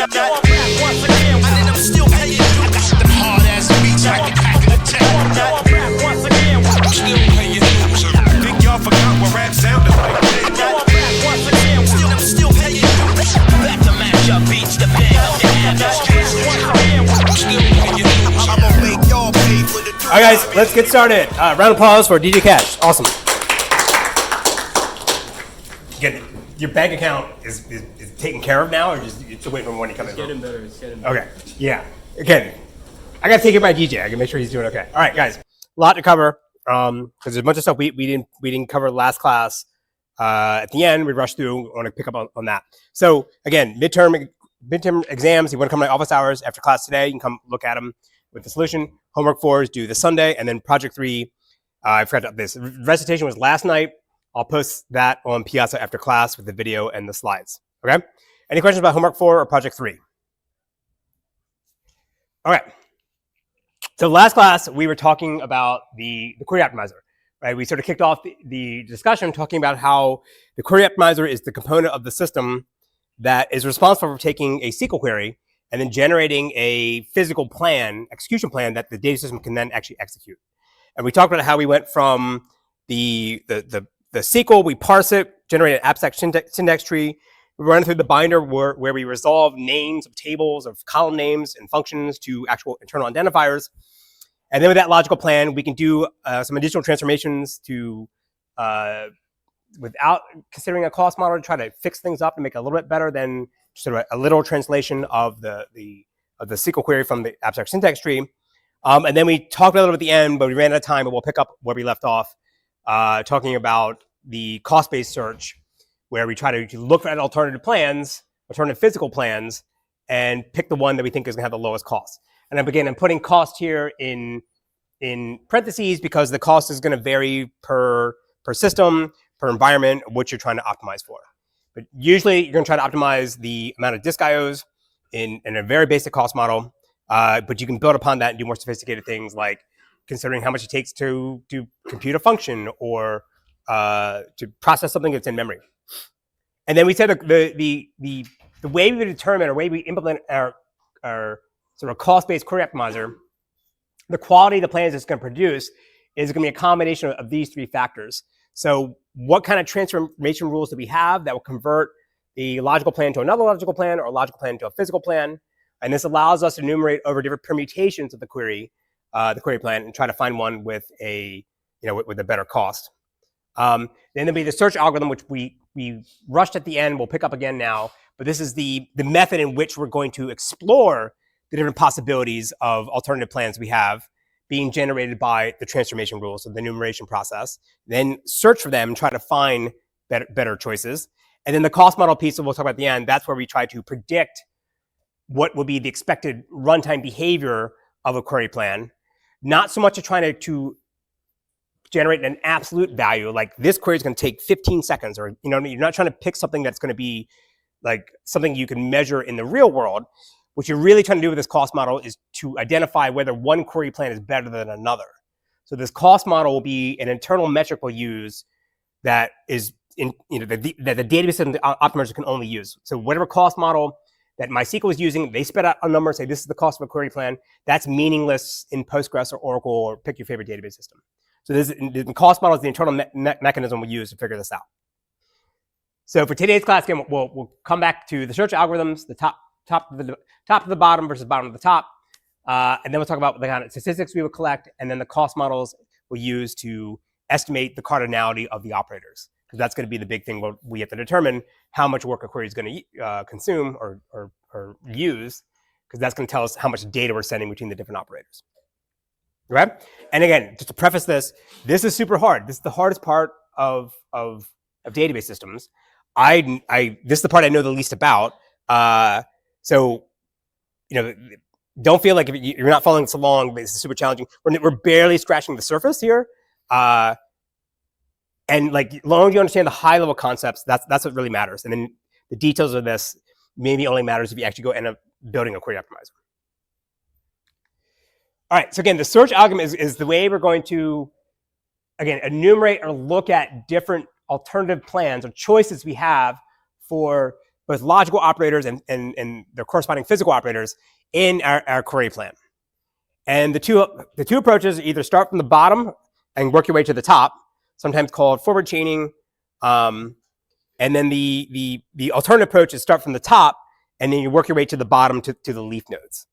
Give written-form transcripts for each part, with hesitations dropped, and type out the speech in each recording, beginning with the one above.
And I'm still paying you. I got the hard ass beats like the crack of the tech. Still paying you. Think y'all forgot what rap sounded like? I'm still paying you. Back to match up beats, the bang of the average. Still paying you. I'ma make y'all pay for the. All right, guys, let's get started. Round of applause for DJ Cash. Awesome. Again, your bank account is taken care of now, or just you're still waiting for money to come in? It's getting better. It's getting better. Okay. Yeah. Again, I gotta take care of my DJ. I can make sure he's doing okay. All right, guys, a lot to cover because there's a bunch of stuff we didn't cover last class. At the end, we rushed through. I want to pick up on that. So again, midterm exams. You want to come to my office hours after class today? You can come look at them with the solution. Homework 4 is due this Sunday, and then project 3. I forgot to this. Recitation was last night. I'll post that on Piazza after class with the video and the slides. Okay? Any questions about homework 4 or project 3? All right. So last class, we were talking about the query optimizer, right? We sort of kicked off the discussion talking about how the query optimizer is the component of the system that is responsible for taking a SQL query and then generating a physical plan, execution plan that the data system can then actually execute. And we talked about how we went from the SQL, we parse it, generate an abstract syntax tree. We run it through the binder where we resolve names of tables, of column names and functions to actual internal identifiers. And then with that logical plan, we can do some additional transformations to, without considering a cost model, to try to fix things up and make it a little bit better than sort of a literal translation of the SQL query from the abstract syntax tree. And then we talked a little bit at the end, but we ran out of time, but we'll pick up where we left off. Talking about the cost-based search, where we try to look at alternative physical plans, and pick the one that we think is going to have the lowest cost. And I'm putting cost here in parentheses because the cost is going to vary per system, per environment, what you're trying to optimize for. But usually, you're going to try to optimize the amount of disk IOs in a very basic cost model. But you can build upon that and do more sophisticated things like considering how much it takes to compute a function or to process something that's in memory. And then we said the way we determine or way we implement our sort of cost-based query optimizer, the quality of the plans it's going to produce is going to be a combination of these 3 factors. So what kind of transformation rules do we have that will convert the logical plan to another logical plan or a logical plan to a physical plan? And this allows us to enumerate over different permutations of the query plan, and try to find one with a better cost. Then there'll be the search algorithm, which we rushed at the end. We'll pick up again now, but this is the method in which we're going to explore the different possibilities of alternative plans we have being generated by the transformation rules of the enumeration process. Then search for them and try to find better choices. And then the cost model piece that we'll talk about at the end, that's where we try to predict what will be the expected runtime behavior of a query plan. Not so much trying to generate an absolute value, like this query is going to take 15 seconds, or you're not trying to pick something that's going to be like something you can measure in the real world. What you're really trying to do with this cost model is to identify whether one query plan is better than another. So this cost model will be an internal metric we'll use that is that the database system optimizer can only use. So whatever cost model that MySQL is using, they spit out a number, say this is the cost of a query plan. That's meaningless in Postgres or Oracle or pick your favorite database system. So the cost model is the internal mechanism we use to figure this out. So for today's class, again, we'll come back to the search algorithms, the top of the bottom versus bottom of the top, and then we'll talk about the kind of statistics we would collect, and then the cost models we'll use to estimate the cardinality of the operators, because that's going to be the big thing where we have to determine how much work a query is going to consume or use, because that's going to tell us how much data we're sending between the different operators. Right? And again, just to preface this is super hard. This is the hardest part of database systems. This is the part I know the least about. So, don't feel like if you're not following this along, but this is super challenging. We're barely scratching the surface here. And like, as long as you understand the high level concepts, that's what really matters. And then the details of this maybe only matters if you actually go end up building a query optimizer. All right, so again, the search algorithm is the way we're going to, again, enumerate or look at different alternative plans or choices we have for both logical operators and their corresponding physical operators in our query plan. And the two approaches either start from the bottom and work your way to the top, sometimes called forward chaining. And then the alternative approach is start from the top and then you work your way to the bottom to the leaf nodes.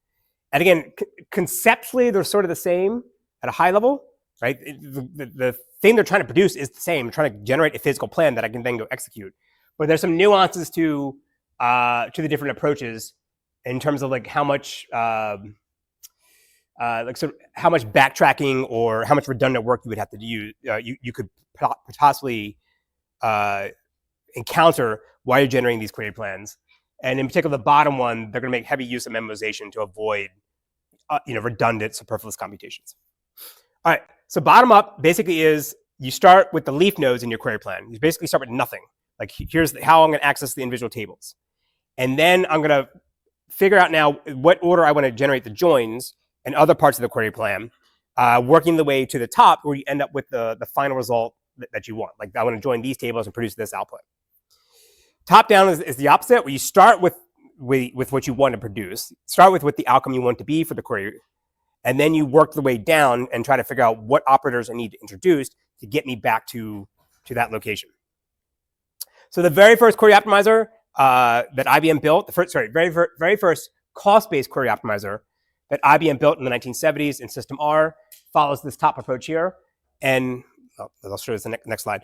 And again, conceptually, they're sort of the same at a high level, right? The thing they're trying to produce is the same, trying to generate a physical plan that I can then go execute. But there's some nuances to the different approaches in terms of like how much how much backtracking or how much redundant work you would have to do. You could possibly encounter while you're generating these query plans. And in particular, the bottom one, they're going to make heavy use of memoization to avoid redundant, superfluous computations. All right, so bottom up basically is you start with the leaf nodes in your query plan. You basically start with nothing. Like here's how I'm going to access the individual tables. And then I'm going to figure out now what order I want to generate the joins and other parts of the query plan, working the way to the top where you end up with the final result that you want. Like I want to join these tables and produce this output. Top down is the opposite, where you start with what you want to produce, start with what the outcome you want to be for the query, and then you work the way down and try to figure out what operators I need to introduce to get me back to that location. So the very first query optimizer that IBM built, very first cost-based query optimizer that IBM built in the 1970s in System R follows this top approach here. And I'll show you the next slide.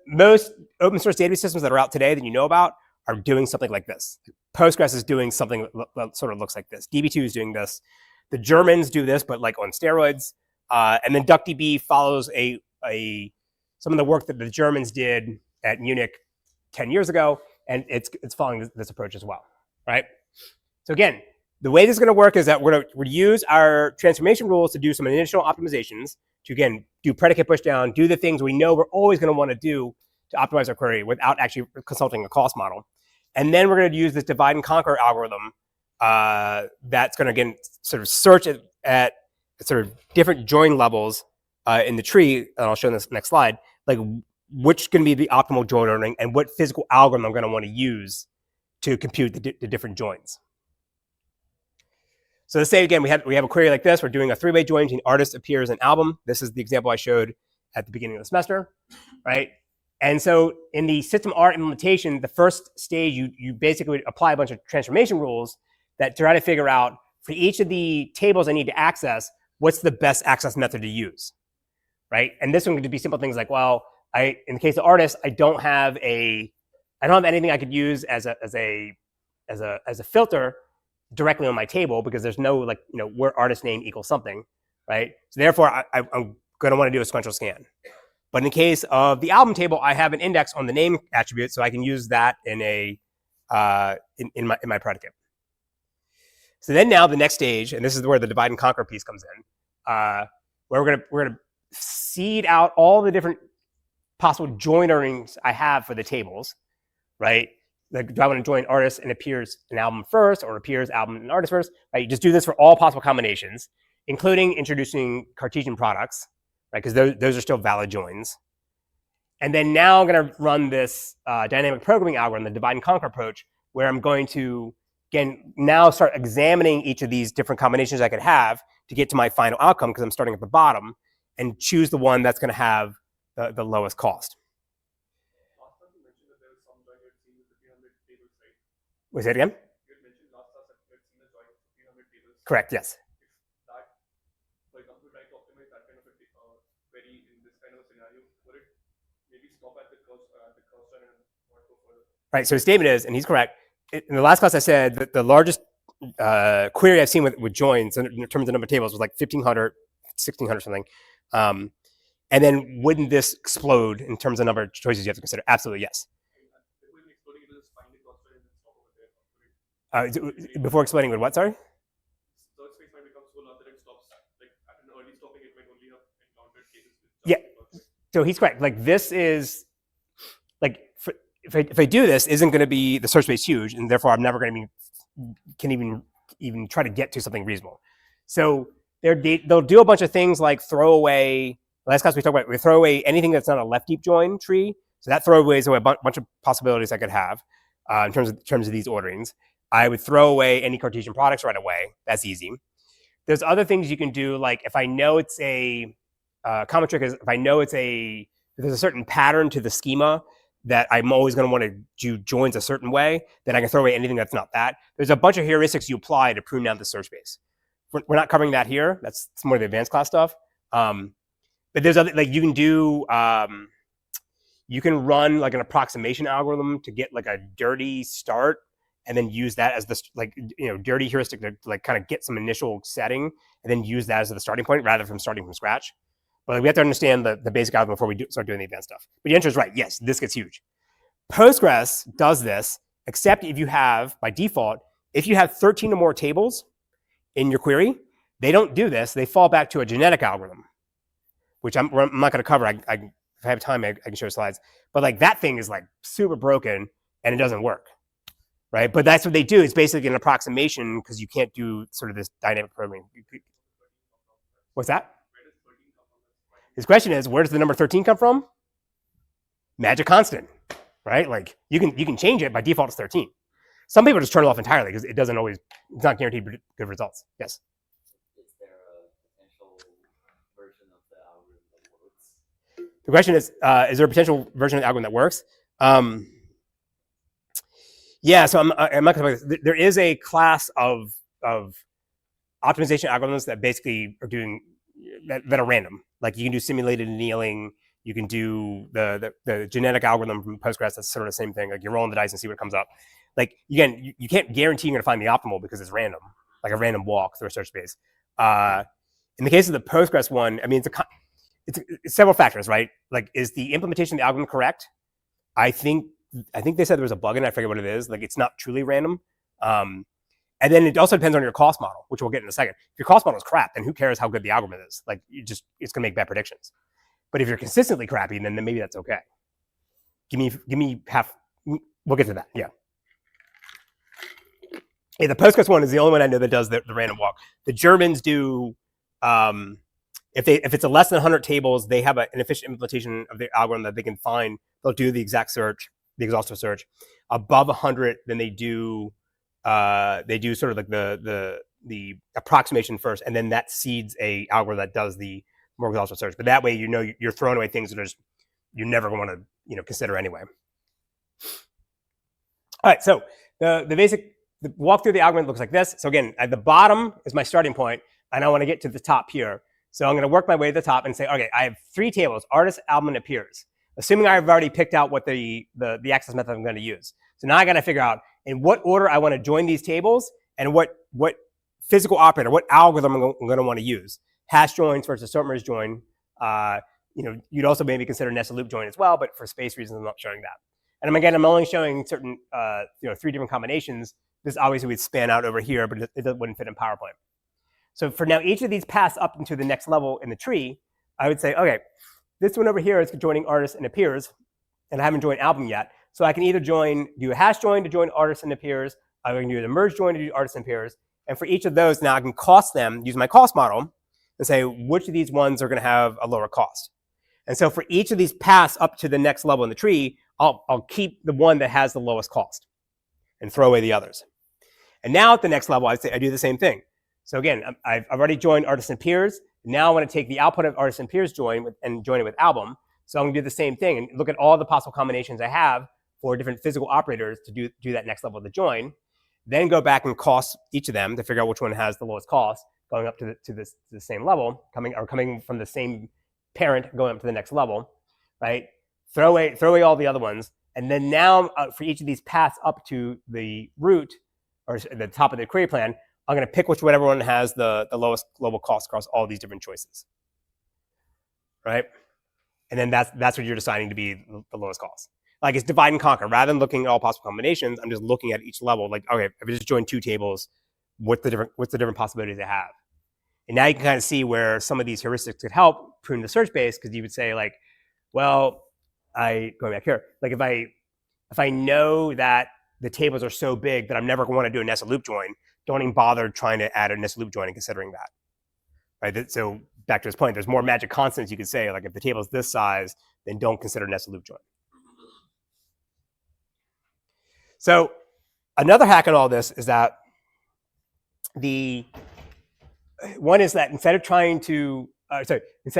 Most open source database systems that are out today that you know about are doing something like this. Postgres is doing something that sort of looks like this. DB2 is doing this. The Germans do this, but like on steroids. And then DuckDB follows some of the work that the Germans did at Munich 10 years ago, and it's following this approach as well, right? So again, the way this is going to work is that we're going to use our transformation rules to do some initial optimizations to, again, do predicate pushdown, do the things we know we're always going to want to do to optimize our query without actually consulting a cost model. And then we're going to use this divide and conquer algorithm that's going to, again, sort of search at sort of different join levels in the tree, and I'll show in this next slide, like which can be the optimal join ordering and what physical algorithm I'm going to want to use to compute the different joins. So let's say, again, we have a query like this. We're doing a three-way join between artist, appears, and album. This is the example I showed at the beginning of the semester, right? And so in the System R implementation, the first stage, you basically apply a bunch of transformation rules that try to figure out for each of the tables I need to access, what's the best access method to use, right? And this one could be simple things like, well, in the case of artists, I don't have anything I could use as a filter directly on my table because there's no where artist name equals something, right? So therefore, I'm going to want to do a sequential scan. But in the case of the album table, I have an index on the name attribute, so I can use that in my predicate. So then now the next stage, and this is where the divide and conquer piece comes in, where we're gonna seed out all the different possible joinerings I have for the tables, right? Like, do I want to join artist and appears an album first, or appears album and artist first? Right? You just do this for all possible combinations, including introducing Cartesian products, right? Because those are still valid joins. And then now I'm going to run this dynamic programming algorithm, the divide and conquer approach, where I'm going to, again, now start examining each of these different combinations I could have to get to my final outcome, because I'm starting at the bottom, and choose the one that's going to have the lowest cost. Wait, say it again? You had mentioned last class that you had seen a join of 300 tables. Correct, yes. If that, for example, trying to optimize that kind of a query in this kind of a scenario, would it maybe stop at the cost and not go further? Right, so his statement is, and he's correct, in the last class I said that the largest query I've seen with joins in terms of number of tables was like 1,500, 1,600 something. And then wouldn't this explode in terms of number of choices you have to consider? Absolutely, yes. Before explaining with what, sorry? Search space might become so large that it stops. Like at an early stopping, it might only have encountered cases. Yeah, so he's correct. Like this is, like if I do this, isn't going to be the search space huge, and therefore I'm never going to can even try to get to something reasonable. So they'll do a bunch of things like throw away. Last class we talked about, we throw away anything that's not a left deep join tree. So that throws away a bunch of possibilities I could have. in terms of these orderings. I would throw away any Cartesian products right away. That's easy. There's other things you can do, like if I know it's a common trick is if I know there's a certain pattern to the schema that I'm always going to want to do joins a certain way, then I can throw away anything that's not that. There's a bunch of heuristics you apply to prune down the search space. We're not covering that here. That's more the advanced class stuff. But there's other, like you can do, you can run like an approximation algorithm to get like a dirty start and then use that as the dirty heuristic to like kind of get some initial setting and then use that as the starting point rather than starting from scratch. But like, we have to understand the basic algorithm before we start doing the advanced stuff. But the answer is right. Yes, this gets huge. Postgres does this, except if you have, by default, if you have 13 or more tables in your query, they don't do this. They fall back to a genetic algorithm, which I'm not going to cover. If I have time, I can show slides. But like that thing is like super broken and it doesn't work, right? But that's what they do. It's basically an approximation because you can't do sort of this dynamic programming. What's that? His question is, where does the number 13 come from? Magic constant, right? Like you can change it. By default, it's 13. Some people just turn it off entirely because it's not guaranteed good results. Yes. Is there a potential version of the algorithm that works? The question is there a potential version of the algorithm that works? Yeah, so I'm not going to. There is a class of optimization algorithms that basically are doing that are random. Like you can do simulated annealing. You can do the genetic algorithm from Postgres. That's sort of the same thing. Like you're rolling the dice and see what comes up. Like again, you can't guarantee you're going to find the optimal because it's random, like a random walk through a search space. In the case of the Postgres one, I mean, it's several factors, right? Like, is the implementation of the algorithm correct? I think they said there was a bug in it. I forget what it is. Like, it's not truly random. And then it also depends on your cost model, which we'll get in a second. If your cost model is crap, then who cares how good the algorithm is? Like, it's going to make bad predictions. But if you're consistently crappy, then maybe that's okay. Give me half. We'll get to that. Yeah. Yeah, the Postgres one is the only one I know that does the random walk. The Germans do. If it's a less than 100 tables, they have an efficient implementation of the algorithm that they can find. They'll do the exact search, the exhaustive search. Above 100, then they do sort of like the approximation first, and then that seeds a algorithm that does the more exhaustive search. But that way, you know, you're throwing away things that you're never going to want to consider anyway. All right, so the walk through the algorithm looks like this. So again, at the bottom is my starting point, and I want to get to the top here. So I'm going to work my way to the top and say, okay, I have 3 tables: artist, album, and appears. Assuming I've already picked out what the access method I'm going to use. So now I got to figure out in what order I want to join these tables and what physical operator, what algorithm I'm going to want to use. Hash joins versus sort merge join. You'd also maybe consider nested loop join as well, but for space reasons, I'm not showing that. And again, I'm only showing certain 3 different combinations. This obviously would span out over here, but it wouldn't fit in PowerPoint. So for now, each of these pass up into the next level in the tree. I would say, okay, this one over here is joining artists and appears, and I haven't joined album yet. So I can either do a hash join to join artists and appears, I can do a merge join to do artists and appears. And for each of those, now I can cost them, use my cost model, and say which of these ones are going to have a lower cost. And so for each of these pass up to the next level in the tree, I'll keep the one that has the lowest cost and throw away the others. And now at the next level, I do the same thing. So again, I've already joined artists and peers. Now I want to take the output of artists and peers and join it with album. So I'm going to do the same thing and look at all the possible combinations I have for different physical operators to do that next level of the join. Then go back and cost each of them to figure out which one has the lowest cost, going up to the same level, coming from the same parent, going up to the next level, right? Throw away all the other ones, and then now for each of these paths up to the root or the top of the query plan, I'm going to pick whatever one has the lowest global cost across all these different choices, right? And then that's what you're deciding to be the lowest cost. Like, it's divide and conquer. Rather than looking at all possible combinations, I'm just looking at each level. Like, okay, if I just join 2 tables, what's the different possibilities I have? And now you can kind of see where some of these heuristics could help prune the search base, because you would say, like, well, going back here, like if I know that the tables are so big that I'm never going to want to do a nested loop join, don't even bother trying to add a nested loop join and considering that, right? So back to this point, there's more magic constants you could say, like if the table is this size, then don't consider nested loop join. So another hack in all this is that one is that instead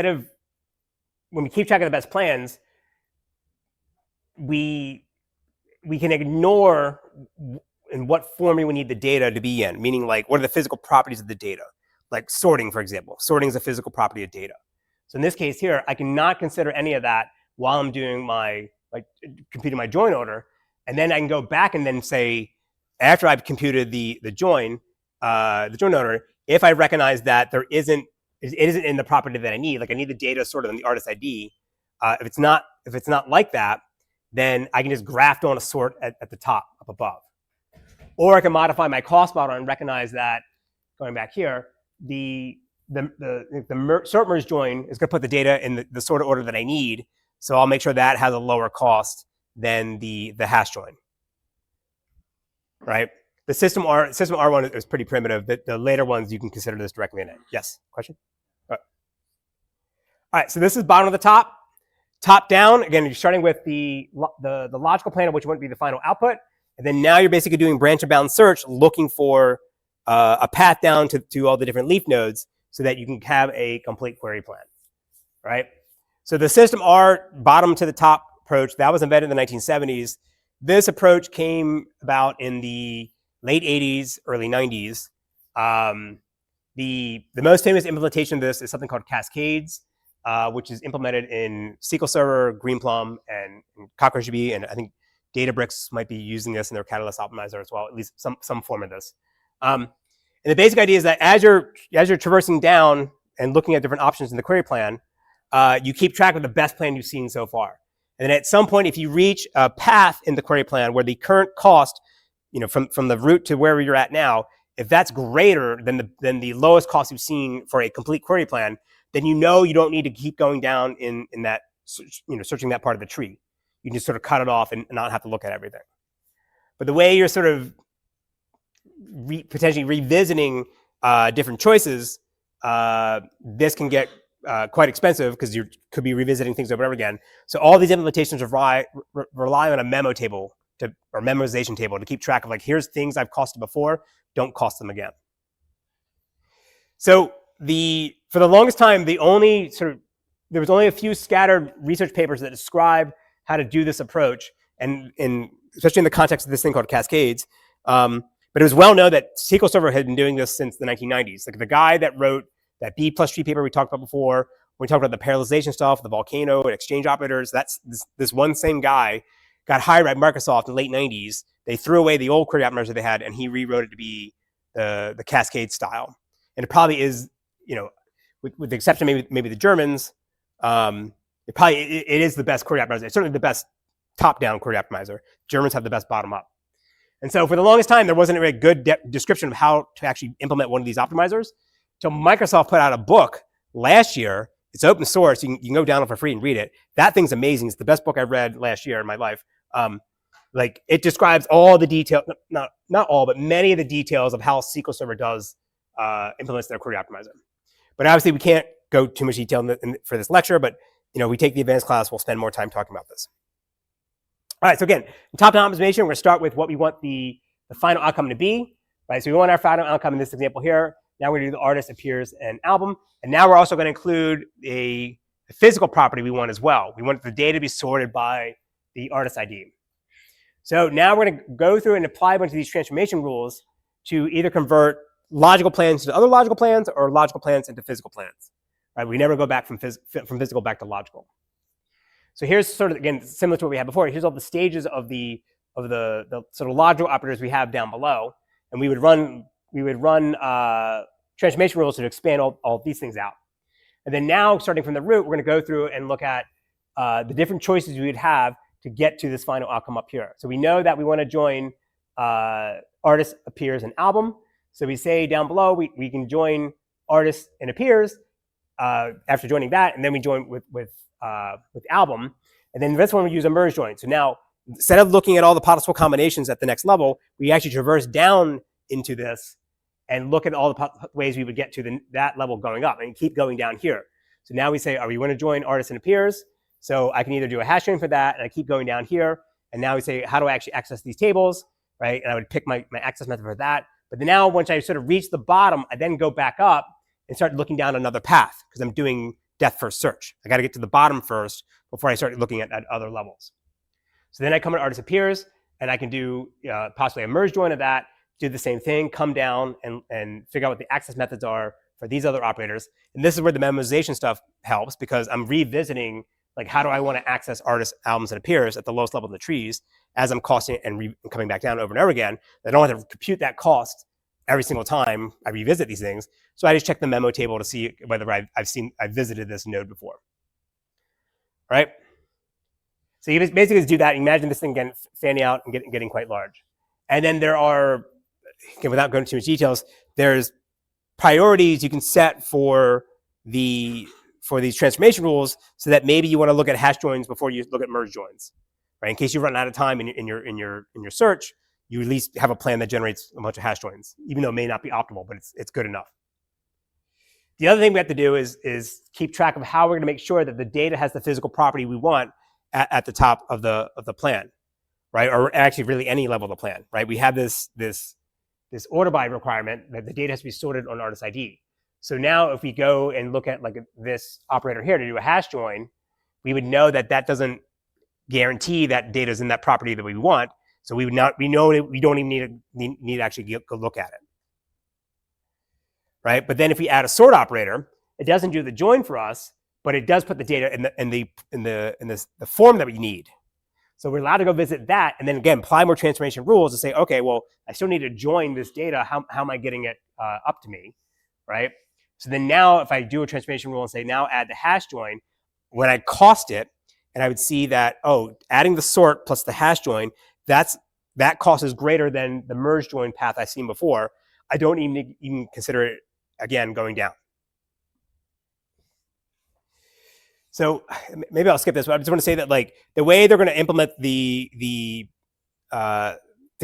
of when we keep track of the best plans, we can ignore in what form we need the data to be in, meaning like what are the physical properties of the data? Like sorting, for example. Sorting is a physical property of data. So in this case here, I cannot consider any of that while I'm doing computing my join order. And then I can go back and then say, after I've computed the join order, if I recognize that it isn't in the property that I need, like I need the data sorted on the artist ID. If it's not like that, then I can just graft on a sort at the top up above. Or I can modify my cost model and recognize that, going back here, the sort merge join is going to put the data in the sort of order that I need. So I'll make sure that has a lower cost than the hash join. Right? The system R one is pretty primitive. The later ones, you can consider this directly in it. Yes? Question? All right, so this is bottom of the top. Top down, again, you're starting with the logical plan of which would be the final output. And then now you're basically doing branch and bound search, looking for a path down to all the different leaf nodes so that you can have a complete query plan, right? So the system R bottom to the top approach, that was invented in the 1970s. This approach came about in the late 80s, early 90s. The most famous implementation of this is something called Cascades, which is implemented in SQL Server, Greenplum, and CockroachDB, and I think Databricks might be using this in their Catalyst Optimizer as well, at least some form of this. And the basic idea is that as you're traversing down and looking at different options in the query plan, you keep track of the best plan you've seen so far. And then at some point, if you reach a path in the query plan where the current cost, from the root to where you're at now, if that's greater than the lowest cost you've seen for a complete query plan, then you don't need to keep going down in that, searching that part of the tree. You can just sort of cut it off and not have to look at everything. But the way you're sort of potentially revisiting different choices, this can get quite expensive because you could be revisiting things over and over again. So all these implementations rely on a memo table or memorization table to keep track of, like, here's things I've costed before, don't cost them again. So for the longest time, there was only a few scattered research papers that describe how to do this approach, and especially in the context of this thing called Cascades. But it was well known that SQL Server had been doing this since the 1990s. Like the guy that wrote that B+G paper we talked about before, when we talked about the parallelization stuff, the volcano and exchange operators, that's this one same guy got hired by Microsoft in the late 90s. They threw away the old query optimizer they had, and he rewrote it to be the Cascade style. And it probably is, with the exception of maybe the Germans, it is the best query optimizer. It's certainly the best top-down query optimizer. Germans have the best bottom-up. And so for the longest time, there wasn't a very good description of how to actually implement one of these optimizers. So Microsoft put out a book last year. It's open source. You can go download it for free and read it. That thing's amazing. It's the best book I've read last year in my life. It describes all the detail, not all, but many of the details of how SQL Server implements their query optimizer. But obviously, we can't go too much detail for this lecture, but we take the advanced class, we'll spend more time talking about this. All right, so again, in top-down optimization, we're going to start with what we want the final outcome to be. Right, so we want our final outcome in this example here. Now we're going to do the artist, appears, and album. And now we're also going to include a physical property we want as well. We want the data to be sorted by the artist ID. So now we're going to go through and apply a bunch of these transformation rules to either convert logical plans to other logical plans or logical plans into physical plans. Right, we never go back from physical back to logical. So here's sort of, again, similar to what we had before. Here's all the stages of the sort of logical operators we have down below, and we would run transformation rules to expand all these things out. And then now, starting from the root, we're going to go through and look at the different choices we would have to get to this final outcome up here. So we know that we want to join artist, appears, and album. So we say down below we can join artist and appears after joining that, and then we join with album. And then this one we use a merge join. So now, instead of looking at all the possible combinations at the next level, we actually traverse down into this and look at all the ways we would get to that level going up and keep going down here. So now we say, we want to join artists and appears. So I can either do a hash join for that, and I keep going down here, And now we say, how do I actually access these tables, right? And I would pick my access method for that. But then now once I sort of reach the bottom, I then go back up and start looking down another path because I'm doing depth first search. I got to get to the bottom first before I start looking at other levels. So then I come to artist appears, and I can do possibly a merge join of that, do the same thing, come down and figure out what the access methods are for these other operators. And this is where the memoization stuff helps because I'm revisiting, like, how do I want to access artists, albums, and appears at the lowest level in the trees as I'm costing it and coming back down over and over again. I don't have to compute that cost every single time I revisit these things. So I just check the memo table to see whether I've visited this node before. All right? So you basically just do that. Imagine this thing again fanning out and getting quite large. And then there are, again, without going into too much details, there's priorities you can set for these transformation rules so that maybe you want to look at hash joins before you look at merge joins, right? In case you run out of time in your search, you at least have a plan that generates a bunch of hash joins, even though it may not be optimal, but it's good enough. The other thing we have to do is keep track of how we're going to make sure that the data has the physical property we want at the top of the plan, right? Or actually really any level of the plan, right? We have this order by requirement that the data has to be sorted on artist ID. So now if we go and look at like this operator here to do a hash join, we would know that that doesn't guarantee that data is in that property that we want. So we know we don't even need to actually go look at it, right? But then if we add a sort operator, it doesn't do the join for us, but it does put the data in the form that we need. So we're allowed to go visit that, and then again apply more transformation rules to say, okay, well, I still need to join this data. How am I getting it up to me, right? So then now if I do a transformation rule and say now add the hash join, when I cost it, and I would see that, oh, adding the sort plus the hash join, that cost is greater than the merge join path I've seen before. I don't even consider it again going down. So maybe I'll skip this, but I just want to say that like the way they're going to implement to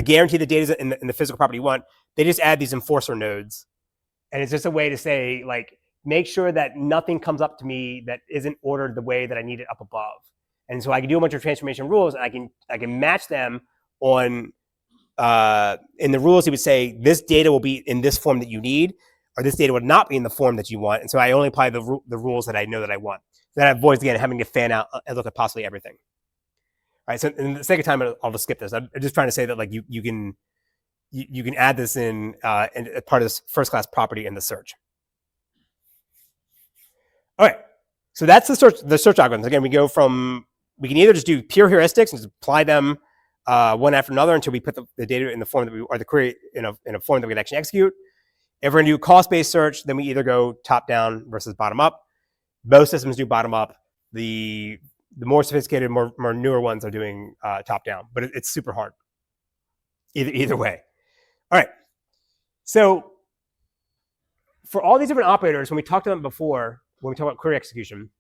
guarantee the data in the physical property you want, they just add these enforcer nodes, and it's just a way to say like make sure that nothing comes up to me that isn't ordered the way that I need it up above. And so I can do a bunch of transformation rules, and I can match them on in the rules. He would say this data will be in this form that you need, or this data would not be in the form that you want. And so I only apply the rules that I know that I want. That avoids, again, having to fan out and look at possibly everything. All right, so in the second time, I'll just skip this. I'm just trying to say that like you can add this in as part of this first-class property in the search. All right, so that's the search algorithms. Again, we can either just do pure heuristics and just apply them one after another until we put the data in the form that or the query in a form that we can actually execute. If we're going to do cost-based search, then we either go top-down versus bottom-up. Most systems do bottom-up. The more sophisticated, more newer ones are doing top-down, but it's super hard. Either way. All right. So for all these different operators, when we talked about them before, when we talked about query execution,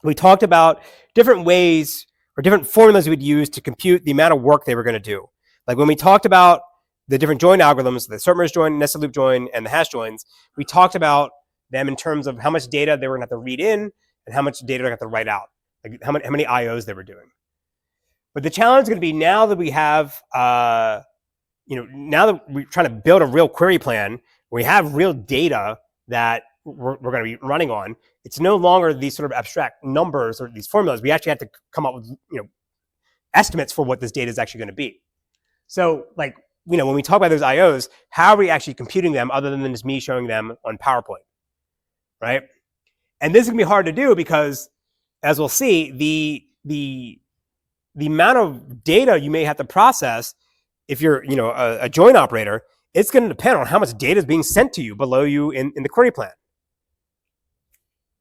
we talked about different ways or different formulas we would use to compute the amount of work they were going to do. Like when we talked about the different join algorithms, the sort merge join, nested loop join, and the hash joins, we talked about them in terms of how much data they were going to have to read in and how much data they have to write out, like how many IOs they were doing. But the challenge is going to be now that we have, now that we're trying to build a real query plan, we have real data that we're going to be running on. It's no longer these sort of abstract numbers or these formulas. We actually have to come up with estimates for what this data is actually going to be. So like, when we talk about those IOs, how are we actually computing them other than just me showing them on PowerPoint? Right? And this is going to be hard to do because, as we'll see, the amount of data you may have to process if you're a join operator, it's going to depend on how much data is being sent to you below you in the query plan.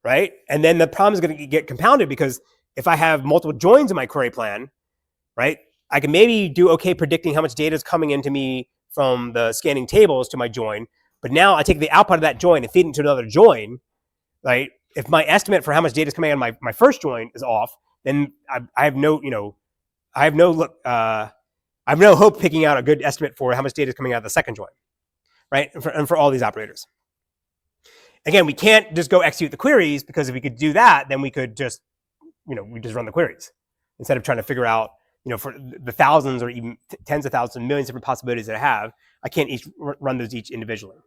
Right? And then the problem is going to get compounded because if I have multiple joins in my query plan, right, I can maybe do okay predicting how much data is coming into me from the scanning tables to my join. But now I take the output of that join and feed it into another join. Right? If my estimate for how much data is coming out of my first join is off, then I have no hope picking out a good estimate for how much data is coming out of the second join, right? And for all these operators. Again, we can't just go execute the queries because if we could do that, then we could just, we just run the queries instead of trying to figure out for the thousands or even tens of thousands, millions of different possibilities that I have, I can't run those each individually.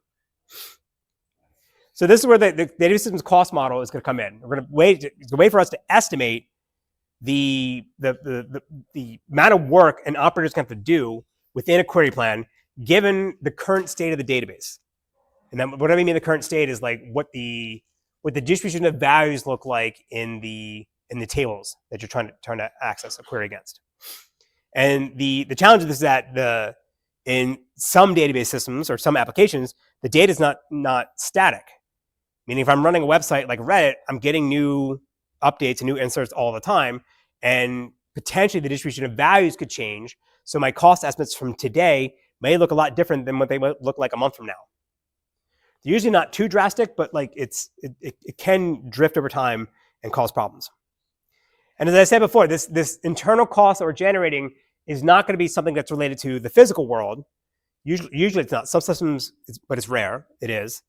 So this is where the data systems cost model is going to come in. We're going to wait. It's a way for us to estimate the amount of work an operator is going to have to do within a query plan, given the current state of the database. And then what I mean the current state is like what the distribution of values look like in the tables that you're trying to access a query against. And the challenge of this is that in some database systems or some applications, the data is not static. Meaning if I'm running a website like Reddit, I'm getting new updates and new inserts all the time, and potentially the distribution of values could change. So my cost estimates from today may look a lot different than what they might look like a month from now. They're usually not too drastic, but like it can drift over time and cause problems. And as I said before, this internal cost that we're generating is not going to be something that's related to the physical world. Usually it's not. Some systems, but it's rare. It is.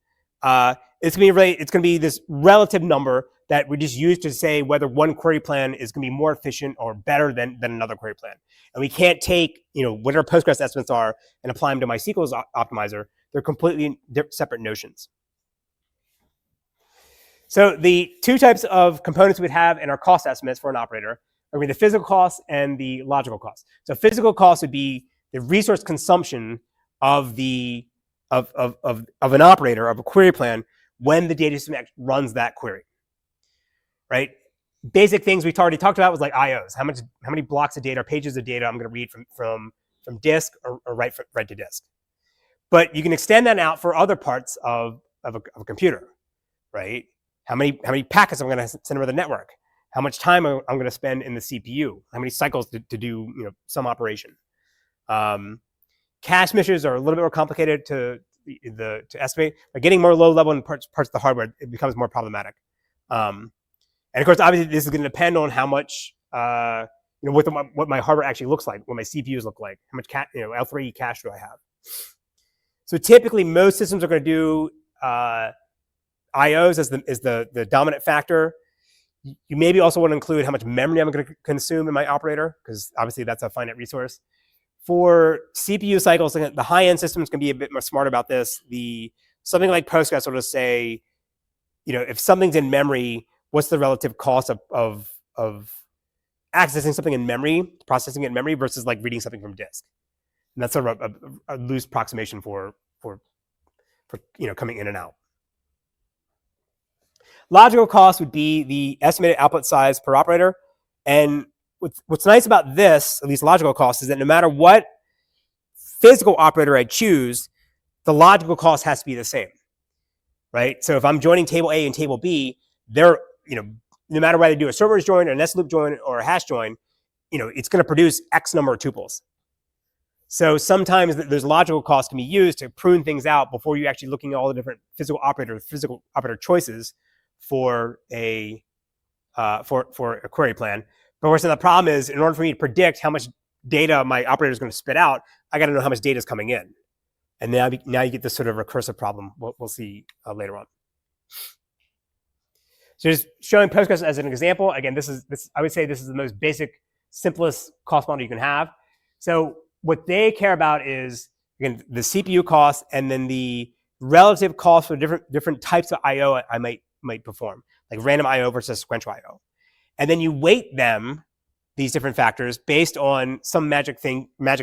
It's going to be this relative number that we just use to say whether one query plan is going to be more efficient or better than another query plan. And we can't take whatever Postgres estimates are and apply them to MySQL's optimizer. They're completely separate notions. So the two types of components we'd have in our cost estimates for an operator are going to be the physical cost and the logical cost. So physical cost would be the resource consumption of an operator, of a query plan, when the data system runs that query, right? Basic things we've already talked about was like IOs. How many blocks of data or pages of data I'm going to read from disk or write to disk. But you can extend that out for other parts of a computer, right? How many packets I'm going to send over the network? How much time I'm going to spend in the CPU? How many cycles to do some operation? Cache misses are a little bit more complicated to estimate. By getting more low level in parts of the hardware, it becomes more problematic. And of course, obviously, this is going to depend on how much what my hardware actually looks like, what my CPUs look like, how much L3 cache do I have. So typically, most systems are going to do IOs as the dominant factor. You maybe also want to include how much memory I'm going to consume in my operator, because obviously that's a finite resource. For CPU cycles, the high-end systems can be a bit more smart about this. Something like Postgres will just say, if something's in memory, what's the relative cost of accessing something in memory, processing it in memory, versus like reading something from disk. And that's sort of a loose approximation for coming in and out. Logical cost would be the estimated output size per operator. And what's nice about this, at least logical cost, is that no matter what physical operator I choose, the logical cost has to be the same, right? So if I'm joining table A and table B, no matter whether I do a serverless join, or a nested loop join, or a hash join, it's going to produce X number of tuples. So sometimes those logical costs can be used to prune things out before you're actually looking at all the different physical operator choices for a query plan. But of course, the problem is, in order for me to predict how much data my operator is going to spit out, I got to know how much data is coming in. And now you get this sort of recursive problem we'll see later on. So just showing Postgres as an example. Again, I would say this is the most basic, simplest cost model you can have. So what they care about is, again, the CPU cost and then the relative cost for different types of I/O I might perform, like random I/O versus sequential I/O. And then you weight them, these different factors, based on some magic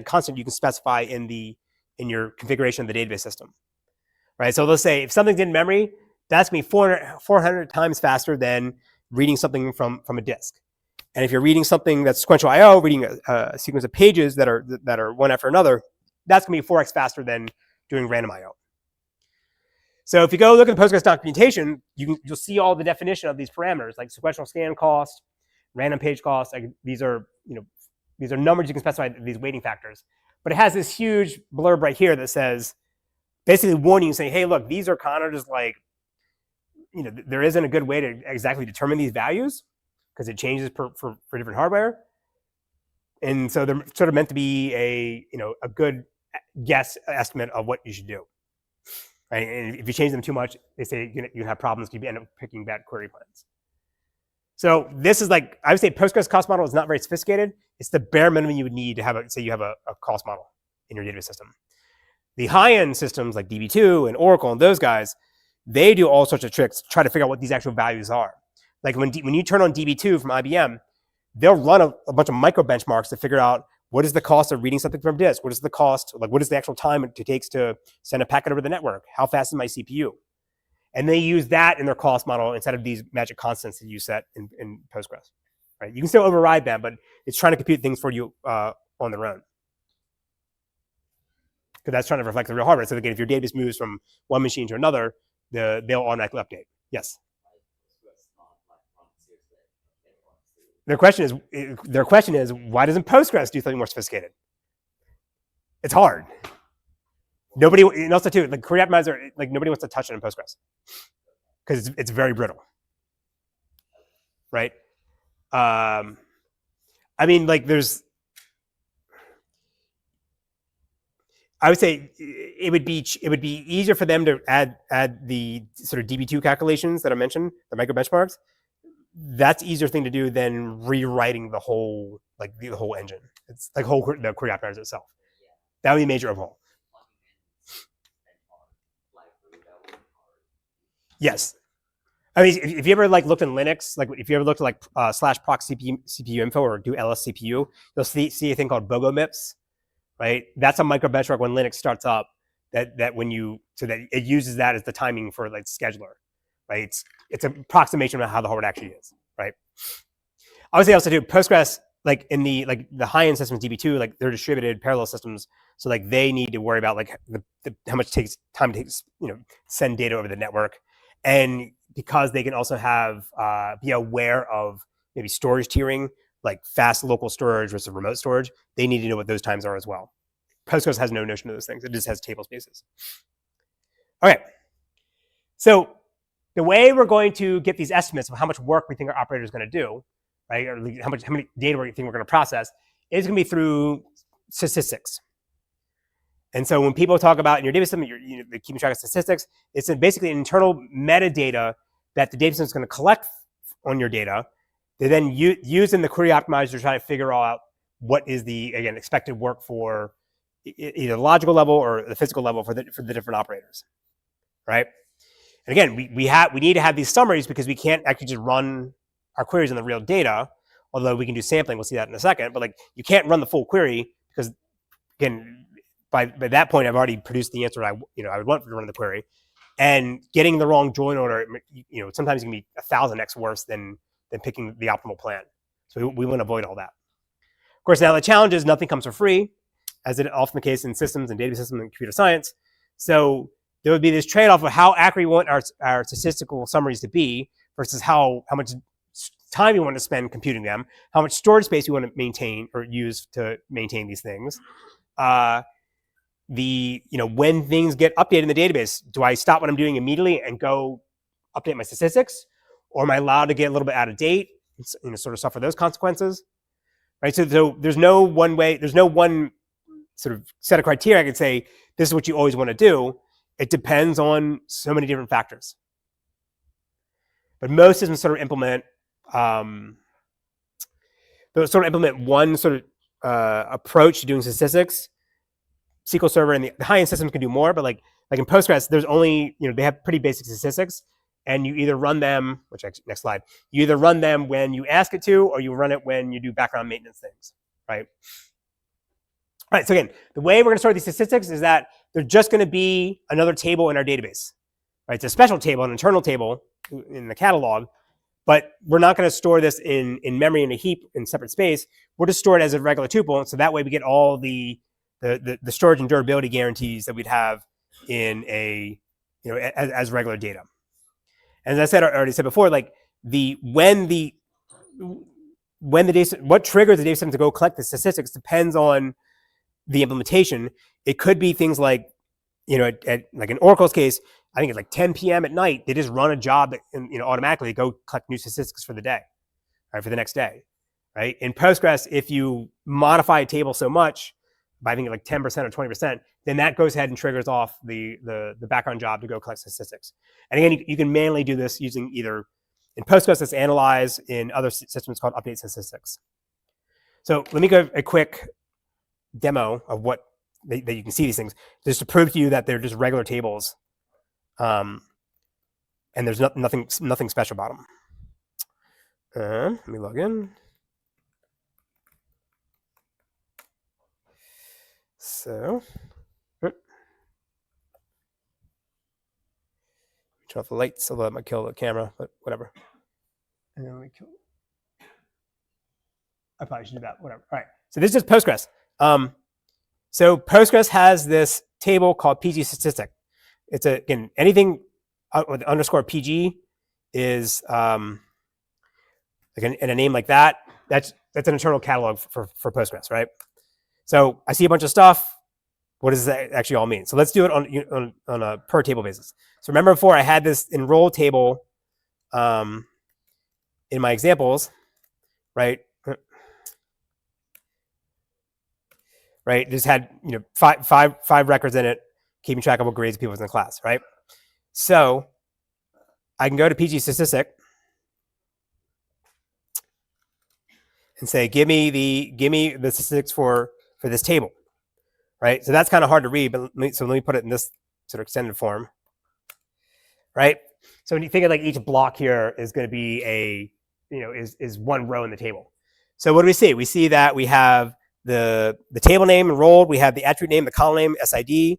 constant you can specify in your configuration of the database system, right? So let's say if something's in memory, that's going to be 400 times faster than reading something from a disk. And if you're reading something that's sequential I/O, reading a sequence of pages that are one after another, that's going to be 4x faster than doing random I/O. So if you go look at the Postgres documentation, you'll see all the definition of these parameters, like sequential scan cost, random page cost. Like these are numbers you can specify, these weighting factors. But it has this huge blurb right here that says, basically warning you, saying, hey, look, these are kind of just like, there isn't a good way to exactly determine these values because it changes for different hardware. And so they're sort of meant to be a good guess estimate of what you should do. Right? And if you change them too much, they say you have problems. You end up picking bad query plans. So this is like, I would say Postgres cost model is not very sophisticated. It's the bare minimum you would need to have, say you have a cost model in your database system. The high-end systems like DB2 and Oracle and those guys, they do all sorts of tricks to try to figure out what these actual values are. Like when you turn on DB2 from IBM, they'll run a bunch of micro benchmarks to figure out what is the cost of reading something from disk? What is the cost, like what is the actual time it takes to send a packet over the network? How fast is my CPU? And they use that in their cost model instead of these magic constants that you set in Postgres. Right? You can still override them, but it's trying to compute things for you on their own. Because that's trying to reflect the real hardware. So again, if your database moves from one machine to another, they'll automatically update. Yes. Their question is, why doesn't Postgres do something more sophisticated? It's hard. Nobody, and also too, like query optimizer, like nobody wants to touch it in Postgres because it's very brittle, right? I mean, like I would say it would be easier for them to add the sort of DB2 calculations that I mentioned, the micro benchmarks. That's easier thing to do than rewriting the whole engine. It's like the query optimizer itself. That would be a major overhaul. Yes. I mean, if you ever like looked in Linux, like if you ever looked at like /proc CPU info or do ls CPU, you'll see a thing called BOGO MIPS, right? That's a micro benchmark when Linux starts up. That when you so that it uses that as the timing for like scheduler, right? It's an approximation of how the hardware actually is, right? I would say also too, Postgres, like in the high end systems, DB2, like they're distributed parallel systems, so like they need to worry about like how much time it takes, send data over the network. And because they can also have be aware of maybe storage tiering, like fast local storage versus remote storage, they need to know what those times are as well. Postgres has no notion of those things. It just has table spaces. Okay. So the way we're going to get these estimates of how much work we think our operator is going to do, right, or how many data we think we're going to process, is going to be through statistics. And so when people talk about in your database system, you're keeping track of statistics, it's basically an internal metadata that the database system is going to collect on your data. They then use in the query optimizer to try to figure out what is the, again, expected work for either the logical level or the physical level for the different operators, right? And again, we need to have these summaries because we can't actually just run our queries on the real data, although we can do sampling. We'll see that in a second. But like you can't run the full query because, again, by that point, I've already produced the answer I would want to run the query, and getting the wrong join order, sometimes it can be 1,000x worse than picking the optimal plan. So we want to avoid all that. Of course, now the challenge is nothing comes for free, as is often the case in systems and database systems and computer science. So there would be this trade-off of how accurate we want our statistical summaries to be versus how much time we want to spend computing them, how much storage space we want to maintain or use to maintain these things. When things get updated in the database, do I stop what I'm doing immediately and go update my statistics, or am I allowed to get a little bit out of date, sort of suffer those consequences, right? So there's no one way, there's no one sort of set of criteria I could say this is what you always want to do. It depends on so many different factors. But most systems sort of implement one sort of approach to doing statistics. SQL Server and the high-end systems can do more, but like in Postgres, there's only, they have pretty basic statistics, and you either run them, next slide, you either run them when you ask it to, or you run it when you do background maintenance things, right? All right, so again, the way we're going to store these statistics is that they're just going to be another table in our database, right? It's a special table, an internal table in the catalog, but we're not going to store this in memory in a heap in separate space. We'll just store it as a regular tuple, so that way we get all the storage and durability guarantees that we'd have in as regular data. And as I already said before, like what triggers the data system to go collect the statistics depends on the implementation. It could be things like, like in Oracle's case, I think it's like 10 p.m. at night, they just run a job that, automatically go collect new statistics for the day, right, for the next day, right? In Postgres, if you modify a table so much, by I think like 10% or 20%, then that goes ahead and triggers off the background job to go collect statistics. And again, you can manually do this using either In Postgres, it's analyze. In other systems, called update statistics. So let me go a quick demo of what that you can see these things, just to prove to you that they're just regular tables, and there's nothing special about them. Let me log in. So, turn off the lights, although that might kill the camera, but whatever. And then we kill. I probably should do that. Whatever. All right. So this is Postgres. So Postgres has this table called PG statistic. It's again anything with underscore PG is like in a name like that. That's an internal catalog for Postgres, right? So I see a bunch of stuff. What does that actually all mean? So let's do it on a per table basis. So remember before I had this enroll table in my examples, right? Right, just had five records in it, keeping track of what grades people was in the class, right? So I can go to PG statistic and say, give me the statistics for this table, right? So that's kind of hard to read, but let me put it in this sort of extended form, right? So when you think of like each block here is going to be is one row in the table. So what do we see? We see that we have the table name enrolled, we have the attribute name, the column name, SID.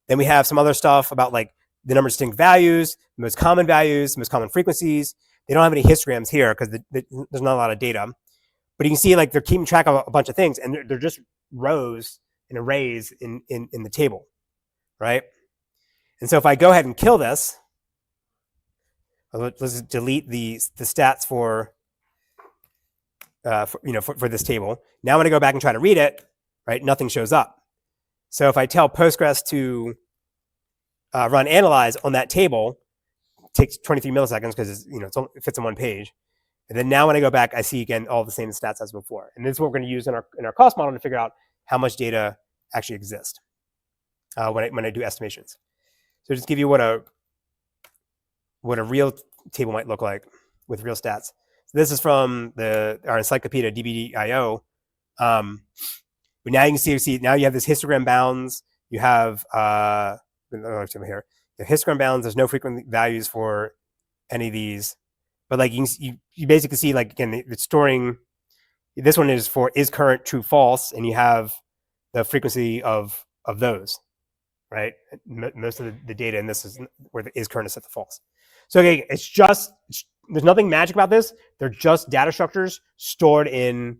Then we have some other stuff about like the number of distinct values, the most common values, most common frequencies. They don't have any histograms here because there's not a lot of data. But you can see like they're keeping track of a bunch of things, and they're just rows and arrays in the table, right? And so if I go ahead and kill this, let's delete the stats for this table. Now I'm going to go back and try to read it, right? Nothing shows up. So if I tell Postgres to run analyze on that table, it takes 23 milliseconds because it fits on one page. And then now when I go back, I see again all the same stats as before. And this is what we're going to use in our cost model to figure out how much data actually exists when I do estimations. So just give you what a real table might look like with real stats. So this is from our encyclopedia DBDIO. But now you can see now you have this histogram bounds. You have here. The histogram bounds. There's no frequent values for any of these, but like you basically see like again it's storing. This one is for is current, true, false, and you have the frequency of those, right? Most of the data in this is where the is current is set to false. So again, there's nothing magic about this. They're just data structures stored in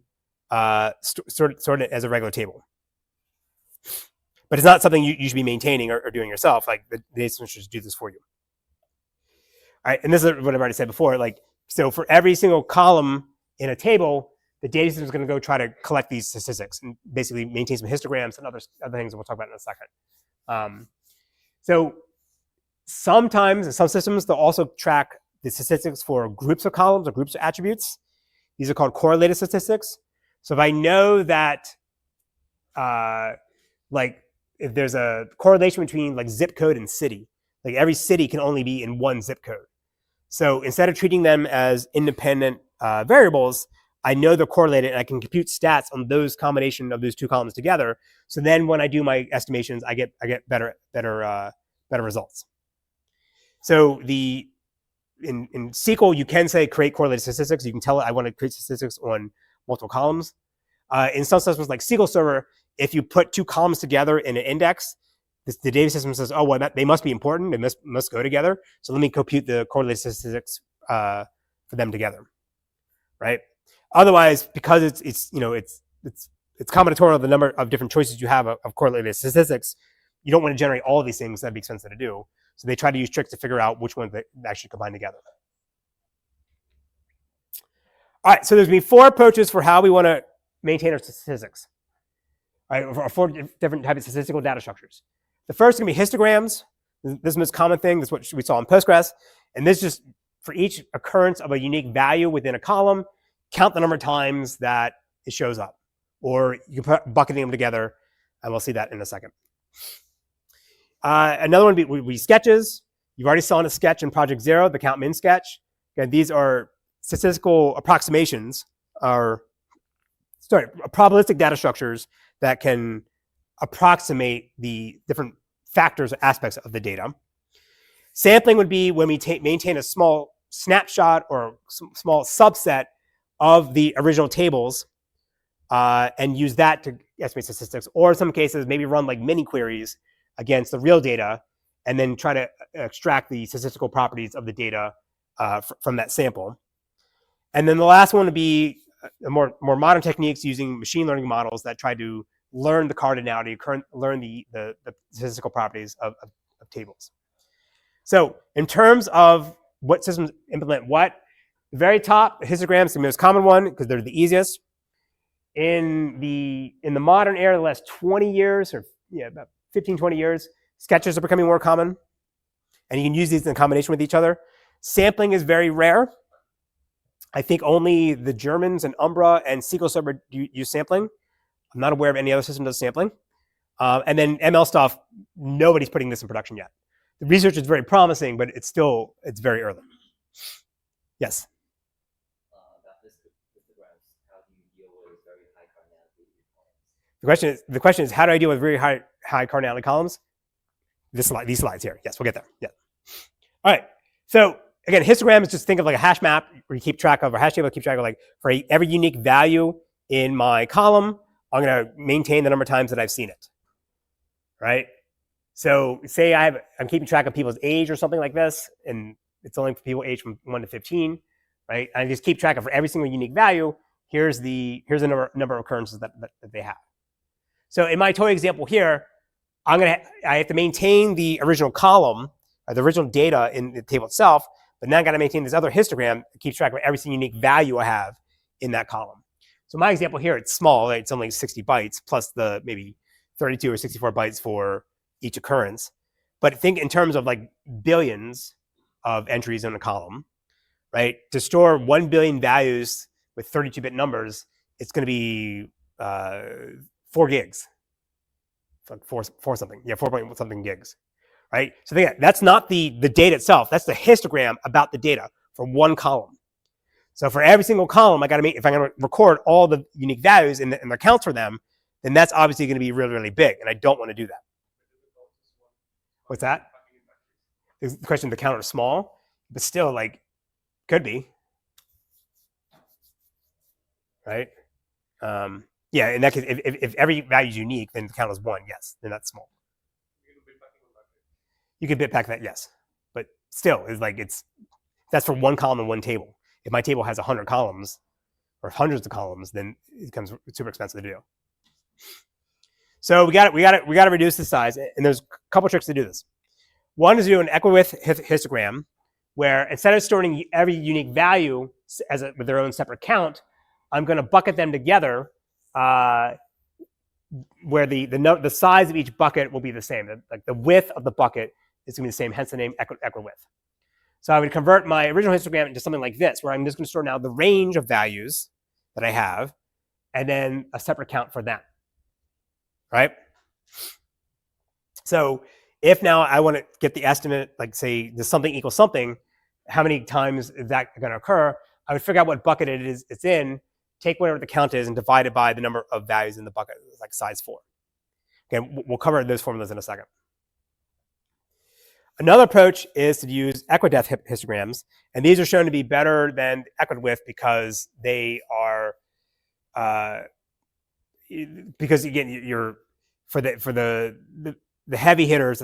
stored as a regular table. But it's not something you should be maintaining or doing yourself. Like the data structures do this for you. All right, and this is what I've already said before. Like so, for every single column in a table, the data system is going to go try to collect these statistics and basically maintain some histograms and other things that we'll talk about in a second. So sometimes in some systems they'll also track the statistics for groups of columns or groups of attributes. These are called correlated statistics. So if I know that, like if there's a correlation between like zip code and city, like every city can only be in one zip code. So instead of treating them as independent variables, I know they're correlated and I can compute stats on those combination of those two columns together. So then when I do my estimations, I get better results. So in SQL, you can say create correlated statistics. You can tell it I want to create statistics on multiple columns. In some systems like SQL Server, if you put two columns together in an index, the data system says, oh, well, they must be important. They must go together. So let me compute the correlated statistics for them together, right? Otherwise, because it's combinatorial, the number of different choices you have of correlated statistics, you don't want to generate all of these things. That'd be expensive to do. So they try to use tricks to figure out which ones they actually combine together. All right, so there's going to be 4 approaches for how we want to maintain our statistics. All right, or 4 different types of statistical data structures. The first is going to be histograms. This is the most common thing. This is what we saw in Postgres. And this just, for each occurrence of a unique value within a column, count the number of times that it shows up. Or you can put bucketing them together, and we'll see that in a second. Another one would be sketches. You've already saw in a sketch in Project Zero, the count min sketch. Again, these are statistical approximations, probabilistic data structures that can approximate the different factors or aspects of the data. Sampling would be when we maintain a small snapshot or small subset of the original tables and use that to estimate statistics, or in some cases, maybe run like mini queries against the real data and then try to extract the statistical properties of the data from that sample. And then the last one would be more modern techniques using machine learning models that try to learn the cardinality, learn the statistical properties of tables. So in terms of what systems implement what, the very top, histograms is the most common one because they're the easiest. In the modern era, the last 20 years, or about 15, 20 years, sketches are becoming more common. And you can use these in combination with each other. Sampling is very rare. I think only the Germans and Umbra and SQL Server use sampling. I'm not aware of any other system that does sampling. And then ML stuff, nobody's putting this in production yet. The research is very promising, but it's very early. Yes? About histograms, how do you deal with very high cardinality columns? The question is, how do I deal with very high cardinality columns? These slides here. Yes, we'll get there. Yeah. All right. So again, histogram is just think of like a hash map where you keep track of, or hash table keep track of, like for every unique value in my column, I'm going to maintain the number of times that I've seen it. Right? So say I'm keeping track of people's age or something like this, and it's only for people aged from 1 to 15, right? And I just keep track of for every single unique value, here's the number of occurrences that they have. So in my toy example here, I have to maintain the original column, or the original data in the table itself, but now I got to maintain this other histogram that keeps track of every single unique value I have in that column. So my example here, it's small, right? It's only 60 bytes plus the maybe 32 or 64 bytes for each occurrence. But think in terms of like billions of entries in a column, right? To store 1 billion values with 32-bit numbers, it's going to be 4 gigs. It's like four something. Yeah, 4 point something gigs, right? So that's not the data itself. That's the histogram about the data for one column. So for every single column, if I'm going to record all the unique values and the counts for them, then that's obviously going to be really, really big, and I don't want to do that. What's that? The question, the count is small, but still, like, could be, right? Yeah, in that case, if every value is unique, then the count is 1, yes, then that's small. You could bit pack that, yes. But still, that's for one column in one table. If my table has 100 columns, or hundreds of columns, then it becomes super expensive to do. So we got to reduce the size, and there's a couple tricks to do this. One is to do an equi-width histogram, where instead of storing every unique value with their own separate count, I'm going to bucket them together, where the size of each bucket will be the same. Like the width of the bucket is going to be the same, hence the name equi-width. So I would convert my original histogram into something like this, where I'm just going to store now the range of values that I have, and then a separate count for that. Right? So if now I want to get the estimate, like say does something equal something, how many times is that going to occur? I would figure out what bucket it's in, take whatever the count is, and divide it by the number of values in the bucket, like size 4. Okay, we'll cover those formulas in a second. Another approach is to use equi-depth histograms, and these are shown to be better than equi-width because they are because again, you're for the heavy hitters,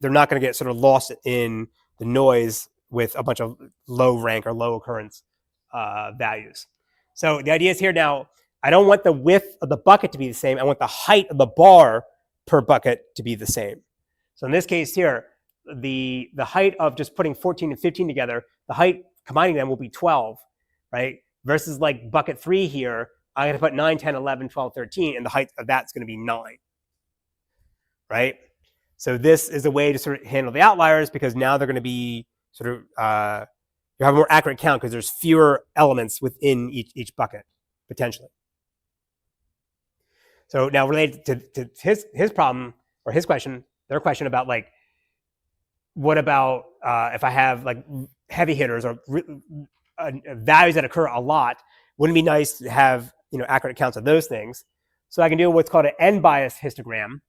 they're not going to get sort of lost in the noise with a bunch of low rank or low occurrence values. So the idea is here now, I don't want the width of the bucket to be the same. I want the height of the bar per bucket to be the same. So in this case here, the height of just putting 14 and 15 together, the height combining them will be 12, right? Versus like bucket 3 here, I'm going to put 9, 10, 11, 12, 13, and the height of that's going to be 9, right? So this is a way to sort of handle the outliers because now they're going to be sort of, you have a more accurate count because there's fewer elements within each bucket, potentially. So now related to his problem, or his question, their question about like, what about if I have like heavy hitters or values that occur a lot, wouldn't it be nice to have accurate counts of those things? So I can do what's called an n-biased histogram,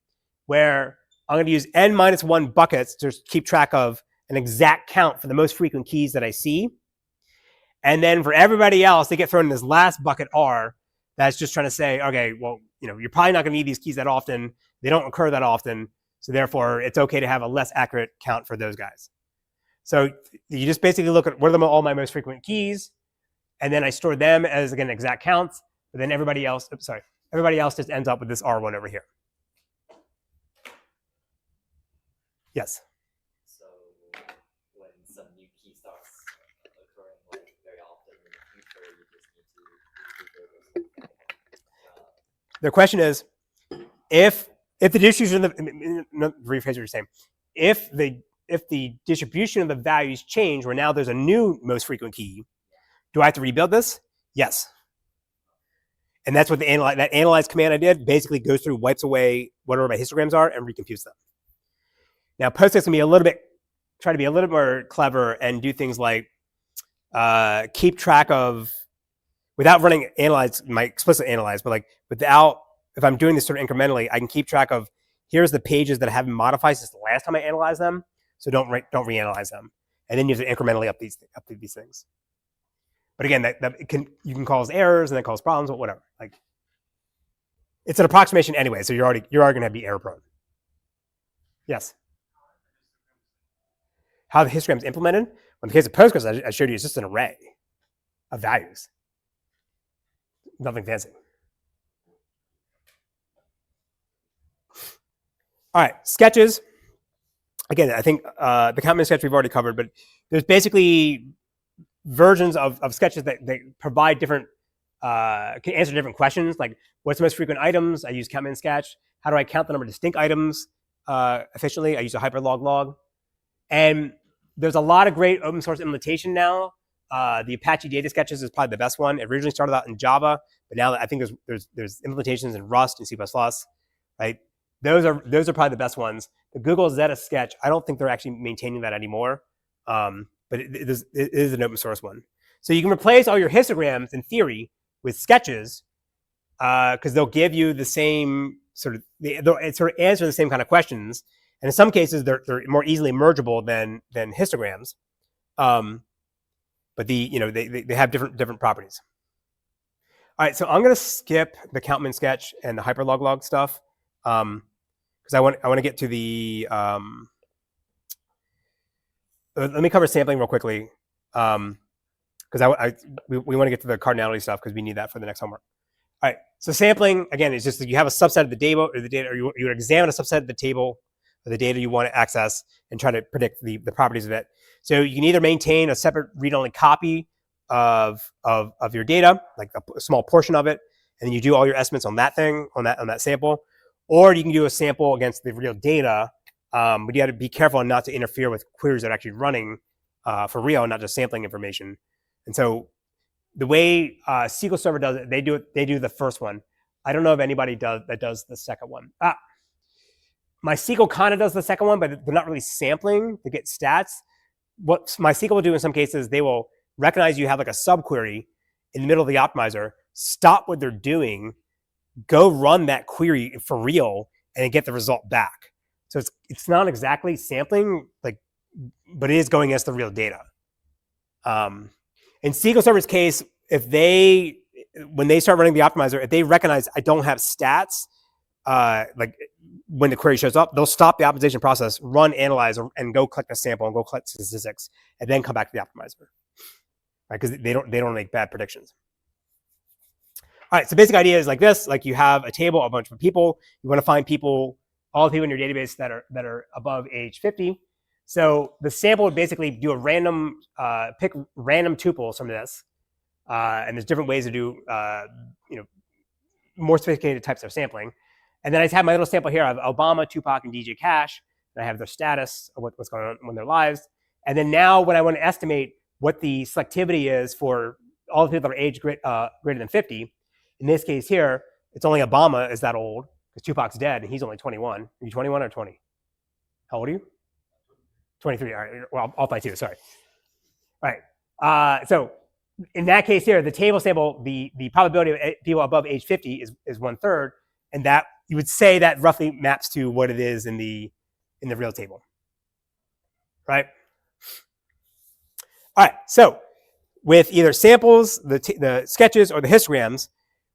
where I'm going to use n minus 1 buckets to keep track of an exact count for the most frequent keys that I see. And then for everybody else, they get thrown in this last bucket R that's just trying to say, okay, well, you're probably not going to need these keys that often. They don't occur that often. So therefore, it's okay to have a less accurate count for those guys. So you just basically look at what are all my most frequent keys, and then I store them as, again, exact counts. But then everybody else just ends up with this R1 over here. Yes? So when some new key starts occurring very often in the future, you just need to The question is, if the distribution of the, rephrase what you're saying, if the distribution of the values change, where now there's a new most frequent key, do I have to rebuild this? Yes. And that's what that analyze command I did basically goes through, wipes away whatever my histograms are, and recomputes them. Now, Postgres can try to be a little bit more clever and do things like keep track of, without running analyze, my explicit analyze, but like if I'm doing this sort of incrementally, I can keep track of, here's the pages that I haven't modified since the last time I analyzed them, so don't reanalyze them. And then you have to incrementally update these things. But again, you can cause errors and that cause problems, but whatever. Like, it's an approximation anyway, so you're already going to be error prone. Yes. How the histogram is implemented? Well, in the case of Postgres, I showed you, it's just an array of values. Nothing fancy. All right, sketches. Again, I think the count sketch we've already covered, but there's basically versions of sketches that provide different, can answer different questions, like what's the most frequent items? I use count sketch. How do I count the number of distinct items efficiently? I use a hyperlog log. And there's a lot of great open source implementation now. The Apache data sketches is probably the best one. It originally started out in Java, but now I think there's implementations in Rust and C++, right? Those are probably the best ones. The Google Zeta sketch, I don't think they're actually maintaining that anymore, but it is an open source one. So you can replace all your histograms in theory with sketches because they'll give you the same they'll answer the same kind of questions. And in some cases, they're more easily mergeable than histograms, but they have different properties. All right, so I'm going to skip the countmin sketch and the hyperlog log stuff because I want to get to the. Let me cover sampling real quickly because we want to get to the cardinality stuff because we need that for the next homework. All right, so sampling again is just that you have a subset of the data, or you would examine a subset of the table or the data you want to access and try to predict the properties of it. So you can either maintain a separate read-only copy of your data, like a small portion of it, and then you do all your estimates on that thing, on that sample, or you can do a sample against the real data. But you got to be careful not to interfere with queries that are actually running for real, not just sampling information. And so the way SQL Server does it, they do the first one. I don't know if anybody does the second one. MySQL kind of does the second one, but they're not really sampling to get stats. What MySQL will do in some cases, they will recognize you have like a subquery in the middle of the optimizer, stop what they're doing, go run that query for real, and get the result back. So it's not exactly sampling, but it is going against the real data. In SQL Server's case, when they start running the optimizer, if they recognize I don't have stats, like when the query shows up, they'll stop the optimization process, run analyze, and go collect a sample and go collect statistics, and then come back to the optimizer, right? Because they don't make bad predictions. All right, so basic idea is like this: like you have a table, a bunch of people. You want to find all the people in your database that are above age 50. So the sample would basically do a random pick random tuples from this, and there's different ways to do more sophisticated types of sampling. And then I just have my little sample here. I have Obama, Tupac, and DJ Cash. And I have their status of what's going on in their lives. And then now when I want to estimate what the selectivity is for all the people that are age greater than 50, in this case here, it's only Obama is that old because Tupac's dead and he's only 21. Are you 21 or 20? How old are you? 23. All right. Well, I'll play too. Sorry. Right. So in that case here, the table stable, the probability of people above age 50 is 1/3, and that you would say that roughly maps to what it is in the real table, right? All right. So with either samples, the sketches, or the histograms,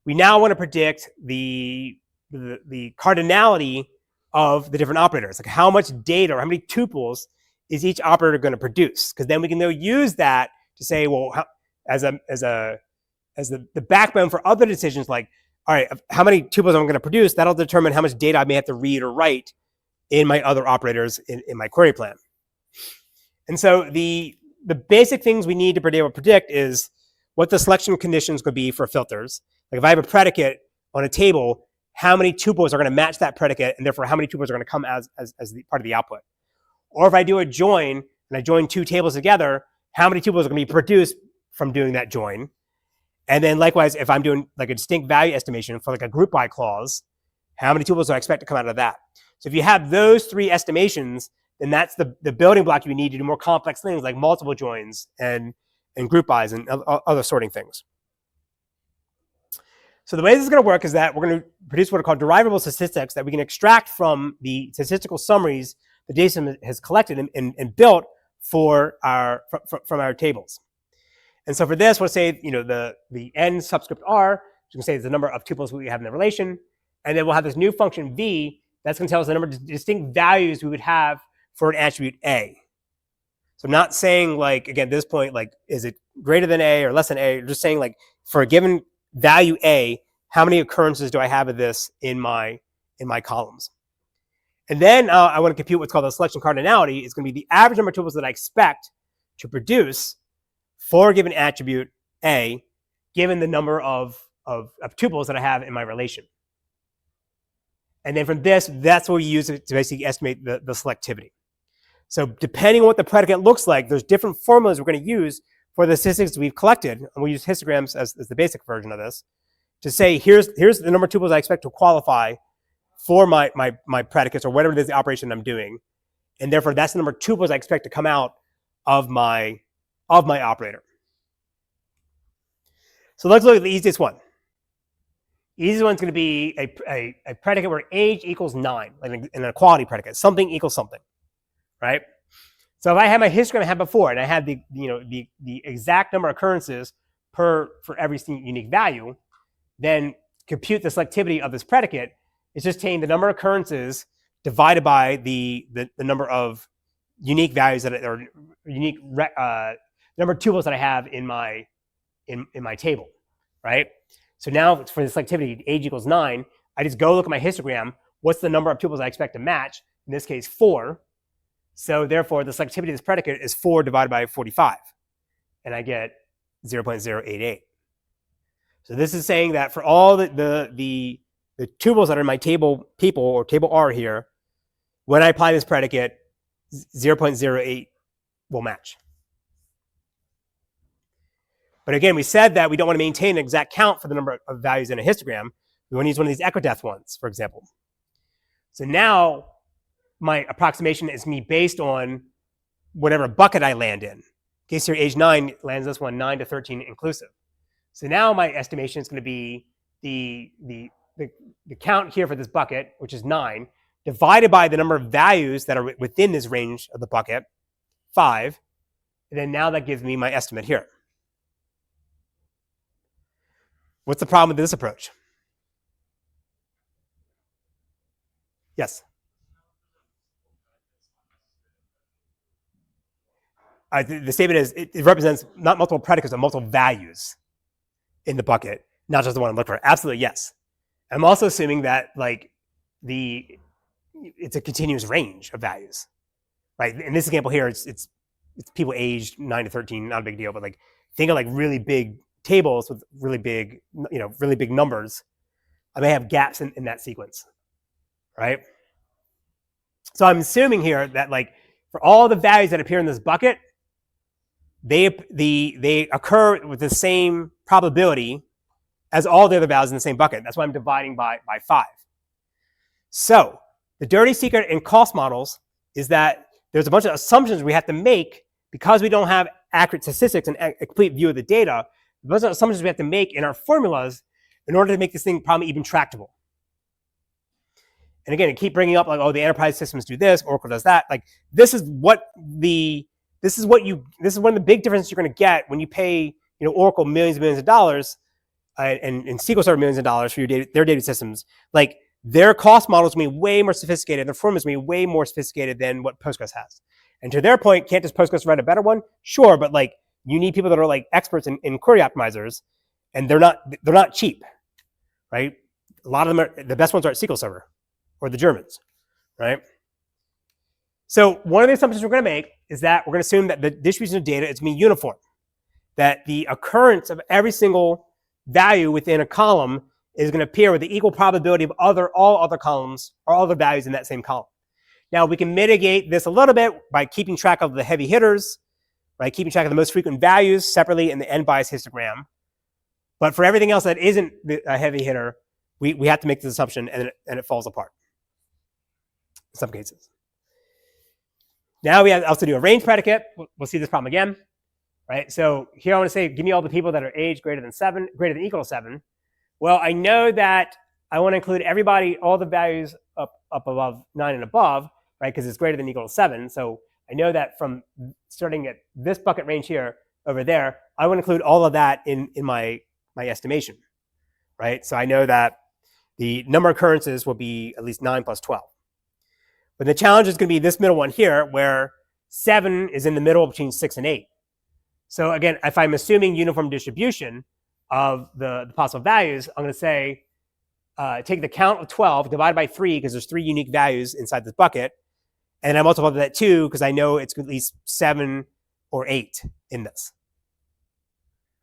we now want to predict the cardinality of the different operators, like how much data or how many tuples is each operator going to produce, because then we can use that to say, well, as the backbone for other decisions, like, all right, how many tuples I'm going to produce, that'll determine how much data I may have to read or write in my other operators in my query plan. And so the basic things we need to be able to predict is what the selection conditions could be for filters. Like if I have a predicate on a table, how many tuples are going to match that predicate, and therefore how many tuples are going to come as the part of the output. Or if I do a join and I join two tables together, how many tuples are going to be produced from doing that join. And then likewise, if I'm doing like a distinct value estimation for like a group by clause, how many tuples do I expect to come out of that? So if you have those three estimations, then that's the building block you need to do more complex things like multiple joins and group bys and other sorting things. So the way this is going to work is that we're going to produce what are called derivable statistics that we can extract from the statistical summaries the data has collected and built from our tables. And so for this, we'll say the n subscript r, which we can say is the number of tuples we have in the relation, and then we'll have this new function v that's going to tell us the number of distinct values we would have for an attribute a. So I'm not saying, like, again, at this point, like, is it greater than a or less than a? Just saying, like, for a given value a, how many occurrences do I have of this in my columns? And then I want to compute what's called the selection cardinality. It's going to be the average number of tuples that I expect to produce for a given attribute a, given the number of tuples that I have in my relation. And then from this, that's what we use to basically estimate the selectivity. So depending on what the predicate looks like, there's different formulas we're going to use for the statistics we've collected. And we use histograms as the basic version of this to say, here's the number of tuples I expect to qualify for my predicates or whatever it is the operation I'm doing. And therefore, that's the number of tuples I expect to come out of my operator. So let's look at the easiest one. The easiest one's going to be a predicate where age equals 9, like an equality predicate, something equals something, right? So if I had my histogram I had before, and I had the exact number of occurrences for every unique value, then compute the selectivity of this predicate is just taking the number of occurrences divided by the number of unique values or unique number of tuples that I have in my table, right? So now for the selectivity, age equals 9, I just go look at my histogram. What's the number of tuples I expect to match? In this case, 4. So therefore, the selectivity of this predicate is 4 divided by 45. And I get 0.088. So this is saying that for all the tuples that are in my table people or table R here, when I apply this predicate, 0.08 will match. But again, we said that we don't want to maintain an exact count for the number of values in a histogram. We want to use one of these equideth ones, for example. So now my approximation is me based on whatever bucket I land in. In case here, age 9 lands this one 9 to 13 inclusive. So now my estimation is going to be the count here for this bucket, which is 9, divided by the number of values that are within this range of the bucket, 5. And then now that gives me my estimate here. What's the problem with this approach? Yes? The statement is it represents not multiple predicates, but multiple values in the bucket, not just the one I'm looking for. Absolutely, yes. I'm also assuming that it's a continuous range of values, right? In this example here, it's people aged 9 to 13, not a big deal, but like think of like really big tables with really big numbers. I may have gaps in that sequence, right? So I'm assuming here that like for all the values that appear in this bucket, they occur with the same probability as all the other values in the same bucket. That's why I'm dividing by 5. So the dirty secret in cost models is that there's a bunch of assumptions we have to make because we don't have accurate statistics and a complete view of the data, those are assumptions we have to make in our formulas in order to make this thing probably even tractable. And again, I keep bringing up like, oh, the enterprise systems do this, Oracle does that. Like this is one of the big differences you're going to get when you pay Oracle millions and millions of dollars and SQL Server millions of dollars for their data systems. Like their cost models will be way more sophisticated. Their formulas will be way more sophisticated than what Postgres has. And to their point, can't just Postgres write a better one? Sure, but like you need people that are like experts in query optimizers, and they're not cheap, right? A lot of them the best ones are at SQL Server or the Germans, right? So one of the assumptions we're going to make is that we're going to assume that the distribution of data is going to be uniform, that the occurrence of every single value within a column is going to appear with the equal probability of all other columns or all the values in that same column. Now we can mitigate this a little bit by keeping track of the heavy hitters, right? Keeping track of the most frequent values separately in the n-bias histogram. But for everything else that isn't a heavy hitter, we have to make this assumption, and it falls apart in some cases. Now we have also do a range predicate. We'll see this problem again, right? So here I want to say, give me all the people that are age greater than equal to 7. Well, I know that I want to include everybody, all the values up above 9 and above, right? Because it's greater than equal to 7. So I know that from starting at this bucket range here over there, I want to include all of that in my estimation, right? So I know that the number of occurrences will be at least 9 plus 12. But the challenge is going to be this middle one here, where 7 is in the middle between 6 and 8. So again, if I'm assuming uniform distribution of the possible values, I'm going to say, take the count of 12, divide by 3, because there's 3 unique values inside this bucket. And I multiply that 2, because I know it's at least 7 or 8 in this,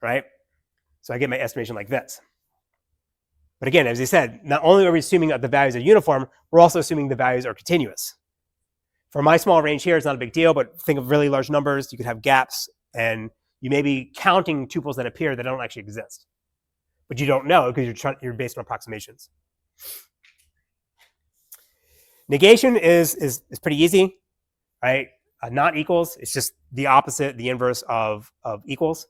right? So I get my estimation like this. But again, as I said, not only are we assuming that the values are uniform, we're also assuming the values are continuous. For my small range here, it's not a big deal, but think of really large numbers. You could have gaps, and you may be counting tuples that appear that don't actually exist. But you don't know because you're based on approximations. Negation is pretty easy, right? Not equals, it's just the opposite, the inverse of equals.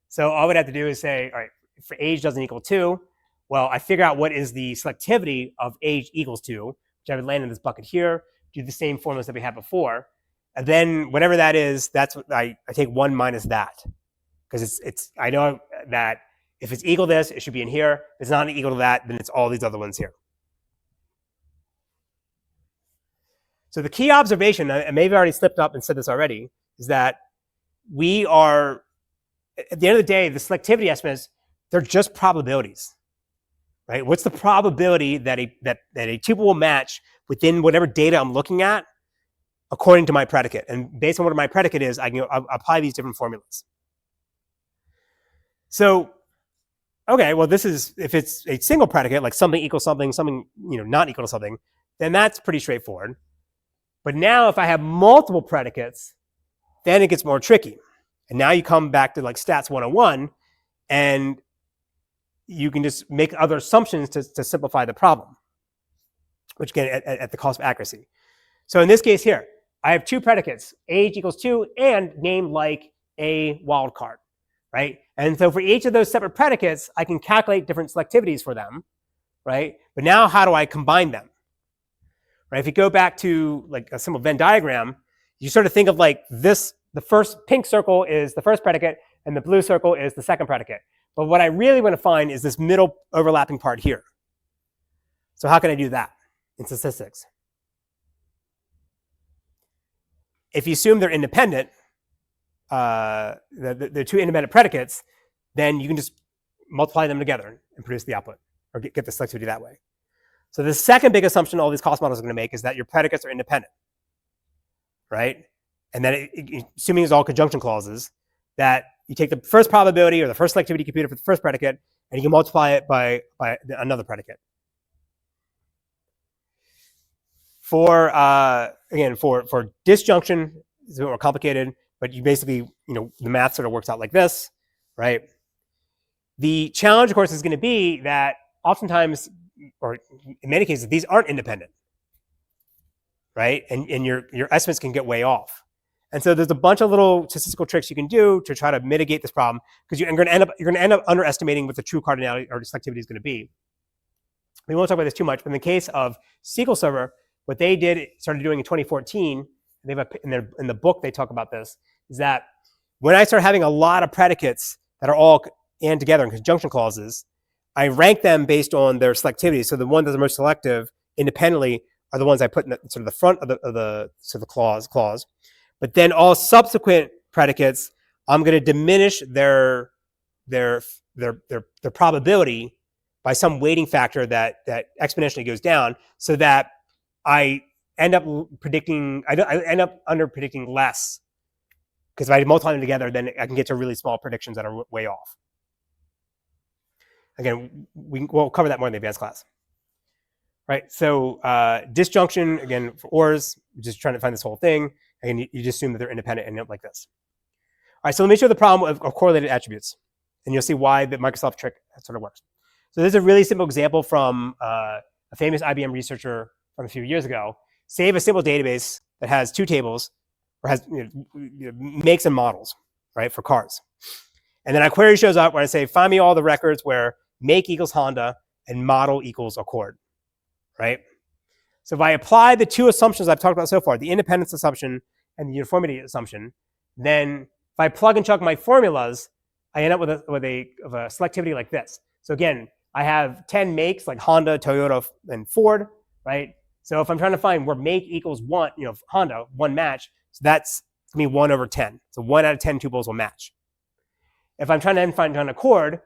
So all we'd have to do is say, all right, for age doesn't equal 2, well, I figure out what is the selectivity of age equals 2, which I would land in this bucket here, do the same formulas that we had before, and then whatever that is, that's what I take 1 minus that. Because I know that if it's equal to this, it should be in here. If it's not equal to that, then it's all these other ones here. So the key observation, I may have already slipped up and said this already, is that we are, at the end of the day, the selectivity estimates, they're just probabilities, right? What's the probability that a tuple will match within whatever data I'm looking at according to my predicate? And based on what my predicate is, I'll apply these different formulas. So, okay, well, this is, if it's a single predicate, like something equals something, something not equal to something, then that's pretty straightforward. But now if I have multiple predicates, then it gets more tricky. And now you come back to like stats 101, and you can just make other assumptions to simplify the problem, which again, at the cost of accuracy. So in this case here, I have 2 predicates, age equals 2 and name like a wildcard, right? And so for each of those separate predicates, I can calculate different selectivities for them, right? But now how do I combine them? Right? If you go back to like a simple Venn diagram, you sort of think of like this, the first pink circle is the first predicate and the blue circle is the second predicate. But what I really want to find is this middle overlapping part here. So how can I do that in statistics? If you assume they're independent, the 2 independent predicates, then you can just multiply them together and produce the output, or get the selectivity that way. So the second big assumption all these cost models are going to make is that your predicates are independent, right? And then assuming it's all conjunction clauses, that you take the first probability or the first selectivity computed for the first predicate, and you can multiply it by another predicate. For again, for disjunction, it's a bit more complicated, but you basically, the math sort of works out like this, right? The challenge, of course, is going to be that oftentimes, or in many cases, these aren't independent, right? And your estimates can get way off. And so there's a bunch of little statistical tricks you can do to try to mitigate this problem, because you're going to end up underestimating what the true cardinality or selectivity is going to be. We won't talk about this too much, but in the case of SQL Server, what they started doing in 2014, they have in the book they talk about this, is that when I start having a lot of predicates that are all and together in conjunction clauses, I rank them based on their selectivity. So the ones that are most selective independently are the ones I put in sort of the front of the clause. But then all subsequent predicates, I'm going to diminish their probability by some weighting factor that exponentially goes down, so that I end up predicting, I end up under predicting less, because if I multiply them together, then I can get to really small predictions that are way off. Again, we'll cover that more in the advanced class. Right, so disjunction, again, for ORs, just trying to find this whole thing, and you just assume that they're independent and end up like this. All right, so let me show the problem of correlated attributes, and you'll see why the Microsoft trick sort of works. So this is a really simple example from a famous IBM researcher from a few years ago. Say a simple database that has two tables, or has makes and models, right, for cars. And then a query shows up where I say, find me all the records where make equals Honda and model equals Accord, right? So if I apply the two assumptions I've talked about so far, the independence assumption and the uniformity assumption, then if I plug and chug my formulas, I end up with a selectivity like this. So again, I have 10 makes like Honda, Toyota, and Ford, right? So if I'm trying to find where make equals one, Honda, one match, so that's going to be 1 over 10. So 1 out of 10 tuples will match. If I'm trying to find an Accord,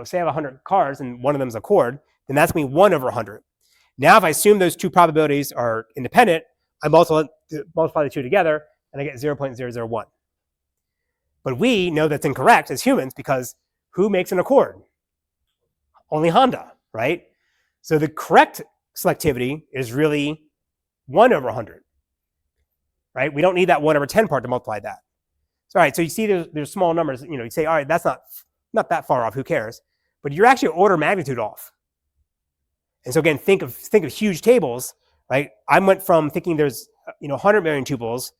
say I have 100 cars and one of them is Accord, then that's going to be 1 over 100. Now, if I assume those two probabilities are independent, I multiply the two together and I get 0.001. But we know that's incorrect as humans, because who makes an Accord? Only Honda, right? So the correct selectivity is really 1 over 100, right? We don't need that 1 over 10 part to multiply that. So, all right, so you see there's small numbers. You say, all right, that's not that far off. Who cares? But you're actually order of magnitude off. And so again, think of huge tables, right? I went from thinking there's 100 million tuples,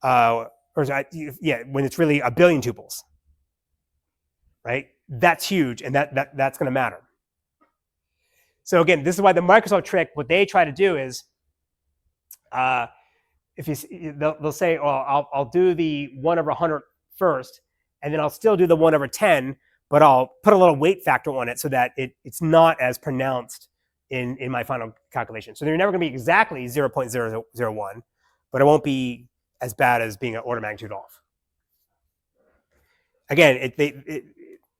when it's really a billion tuples, right? That's huge, and that's going to matter. So again, this is why the Microsoft trick, what they try to do is, they'll say, well, I'll do the 1 over 100 first, and then I'll still do the 1 over 10, but I'll put a little weight factor on it so that it's not as pronounced in my final calculation. So they're never going to be exactly 0.001, but it won't be as bad as being an order of magnitude off. Again,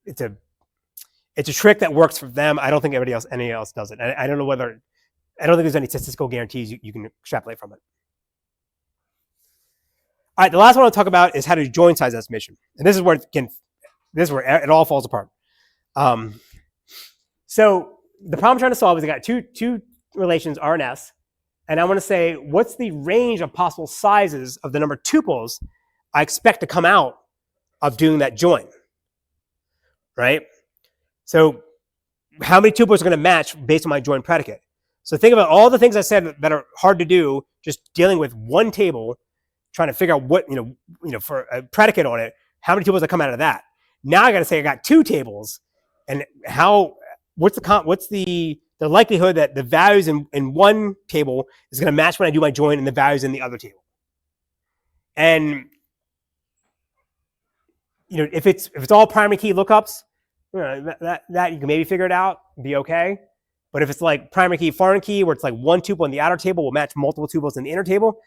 it's a trick that works for them. I don't think anyone else does it. I don't think there's any statistical guarantees you can extrapolate from it. All right, the last one I'll talk about is how to do join size estimation. And this is where it all falls apart. So the problem I'm trying to solve is I got two relations, R and S, and I want to say, what's the range of possible sizes of the number of tuples I expect to come out of doing that join, right? So how many tuples are going to match based on my join predicate? So think about all the things I said that are hard to do, just dealing with one table, trying to figure out what, for a predicate on it, how many tuples that come out of that. Now I got to say I got two tables, and what's the likelihood that the values in one table is going to match when I do my join and the values in the other table. And if it's all primary key lookups, that you can maybe figure it out, be okay. But if it's like primary key, foreign key, where it's like one tuple in the outer table will match multiple tuples in the inner table,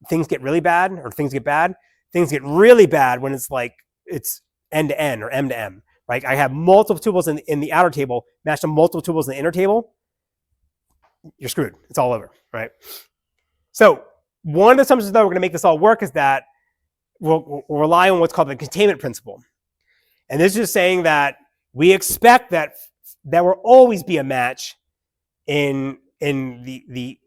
things get really bad, or things get bad. Things get really bad when it's like it's n to n or m to m. Right? I have multiple tuples in the outer table matched to multiple tuples in the inner table. You're screwed. It's all over, right? So one of the assumptions that we're going to make this all work is that we'll rely on what's called the containment principle. And this is just saying that we expect that there will always be a match for the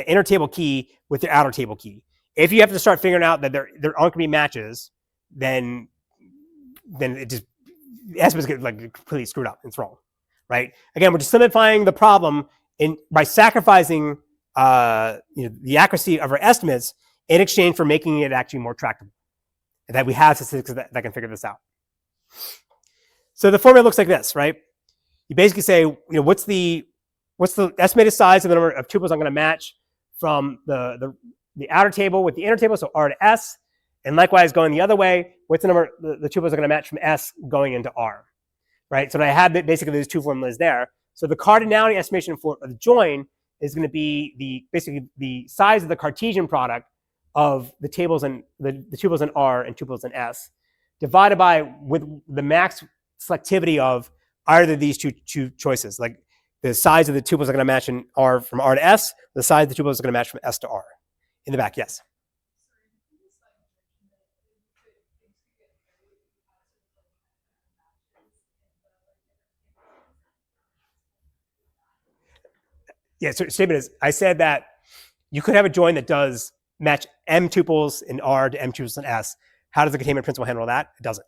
inner table key with the outer table key. If you have to start figuring out that there aren't going to be matches, then it just, the estimates get like completely screwed up. It's wrong, right? Again, we're just simplifying the problem by sacrificing the accuracy of our estimates in exchange for making it actually more tractable. And that we have statistics that can figure this out. So the formula looks like this, right? You basically say, what's the estimated size of the number of tuples I'm going to match from the outer table with the inner table, so R to S, and likewise going the other way, what's the number the tuples are going to match from S going into R, right? So I have basically those two formulas there. So the cardinality estimation for the join is going to be basically the size of the Cartesian product of the tables and the tuples in R and tuples in S, divided by with the max selectivity of either of these two choices, like the size of the tuples are going to match in R from R to S, the size of the tuples are going to match from S to R. In the back, yes. Yeah, so statement is, I said that you could have a join that does match M tuples in R to M tuples in S. How does the containment principle handle that? It doesn't.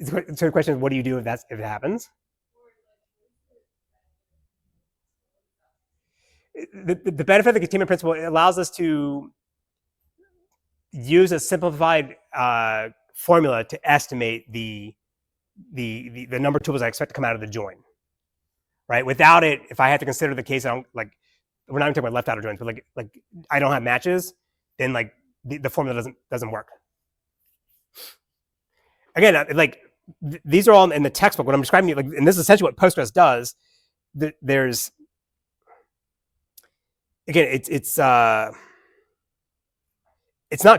So the question is, what do you do if it happens? The benefit of the containment principle, it allows us to use a simplified formula to estimate the number of tuples I expect to come out of the join, right? Without it, if I have to consider the case, I don't like, we're not even talking about left outer joins, but like I don't have matches, then like the formula doesn't work. Again, like these are all in the textbook. What I'm describing, like, and this is essentially what Postgres does. There's, again, it's not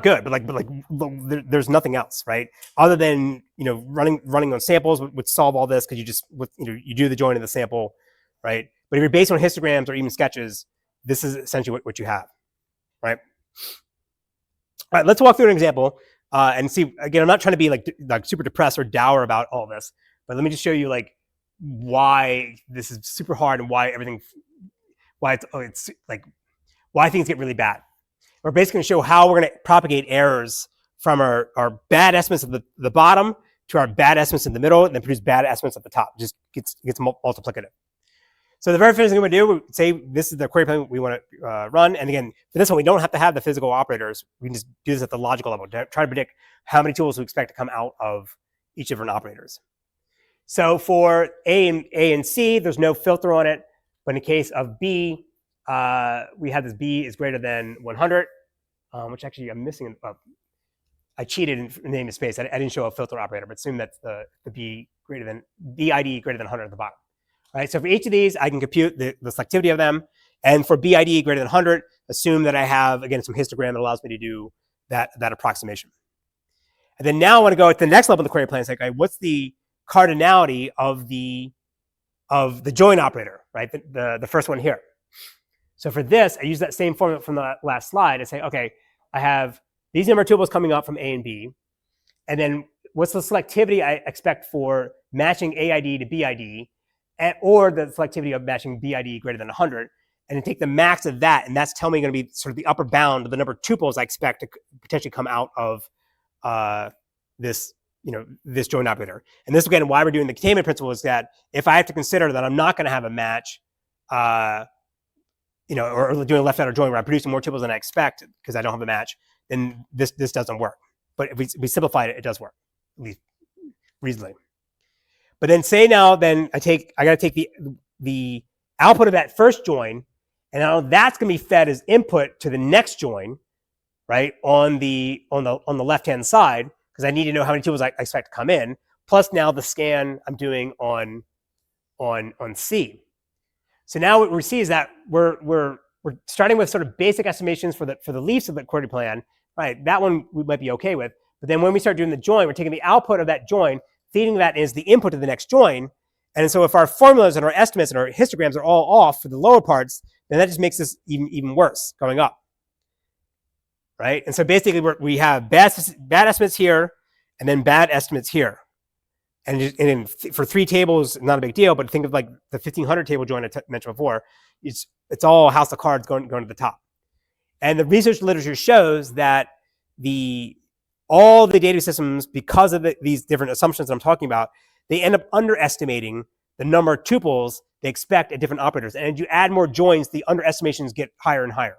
good, but there's nothing else, right? Other than running on samples would solve all this because you just you do the join of the sample, right? But if you're based on histograms or even sketches, this is essentially what you have, right? All right, let's walk through an example and see. Again, I'm not trying to be like super depressed or dour about all this, but let me just show you like why this is super hard and why it's like why things get really bad. We're basically going to show how we're going to propagate errors from our bad estimates at the bottom to our bad estimates in the middle, and then produce bad estimates at the top. It just gets multiplicative. So the very first thing we're going to do, we say this is the query plan we want to run. And again, for this one, we don't have to have the physical operators. We can just do this at the logical level to try to predict how many tuples we expect to come out of each different operators. So for A and C, there's no filter on it. But in the case of B, we have this B is greater than 100, which actually I'm missing. I cheated in the name of space. I didn't show a filter operator, but assume that's the BID greater than 100 at the bottom. Right? So for each of these, I can compute the selectivity of them. And for BID greater than 100, assume that I have, again, some histogram that allows me to do that approximation. And then now I want to go to the next level of the query plan and say, okay, what's the cardinality of the join operator, right? The first one here. So for this, I use that same formula from the last slide and say, okay, I have these number of tuples coming up from A and B. And then what's the selectivity I expect for matching AID to BID, or the selectivity of matching BID greater than 100, and then take the max of that, and that's telling me going to be sort of the upper bound of the number of tuples I expect to potentially come out of this join operator. And this, again, why we're doing the containment principle is that if I have to consider that I'm not going to have a match, or doing a left outer join where I'm producing more tuples than I expect because I don't have a match, then this doesn't work. But if we simplify it, it does work, at least reasonably. But then say now, then I got to take the output of that first join, and now that's going to be fed as input to the next join, right, on the left hand side, because I need to know how many tuples I expect to come in. Plus now the scan I'm doing on C. So now what we see is that we're starting with sort of basic estimations for the leaves of the query plan, right? That one we might be okay with. But then when we start doing the join, we're taking the output of that join, feeding that as the input to the next join. And so if our formulas and our estimates and our histograms are all off for the lower parts, then that just makes this even worse going up, right? And so basically we have bad estimates here and then bad estimates here. And for 3 tables, not a big deal, but think of like the 1500 table join I mentioned before. It's all house of cards going to the top. And the research literature shows that all the data systems, because of these different assumptions that I'm talking about, they end up underestimating the number of tuples they expect at different operators. And as you add more joins, the underestimations get higher and higher.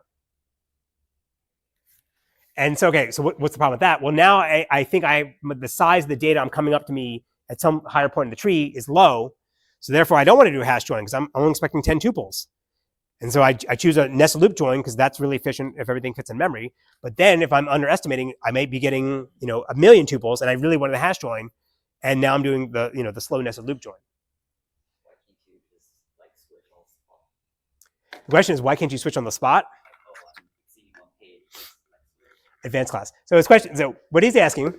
And so, okay, so what's the problem with that? Well, now I think the size of the data I'm coming up to me at some higher point in the tree is low. So therefore, I don't want to do a hash join because I'm only expecting 10 tuples. And so I choose a nested loop join because that's really efficient if everything fits in memory. But then if I'm underestimating, I may be getting 1 million tuples, and I really wanted a hash join, and now I'm doing the slow nested loop join. The question is, why can't you switch on the spot? Advanced class. So his question. So what he's asking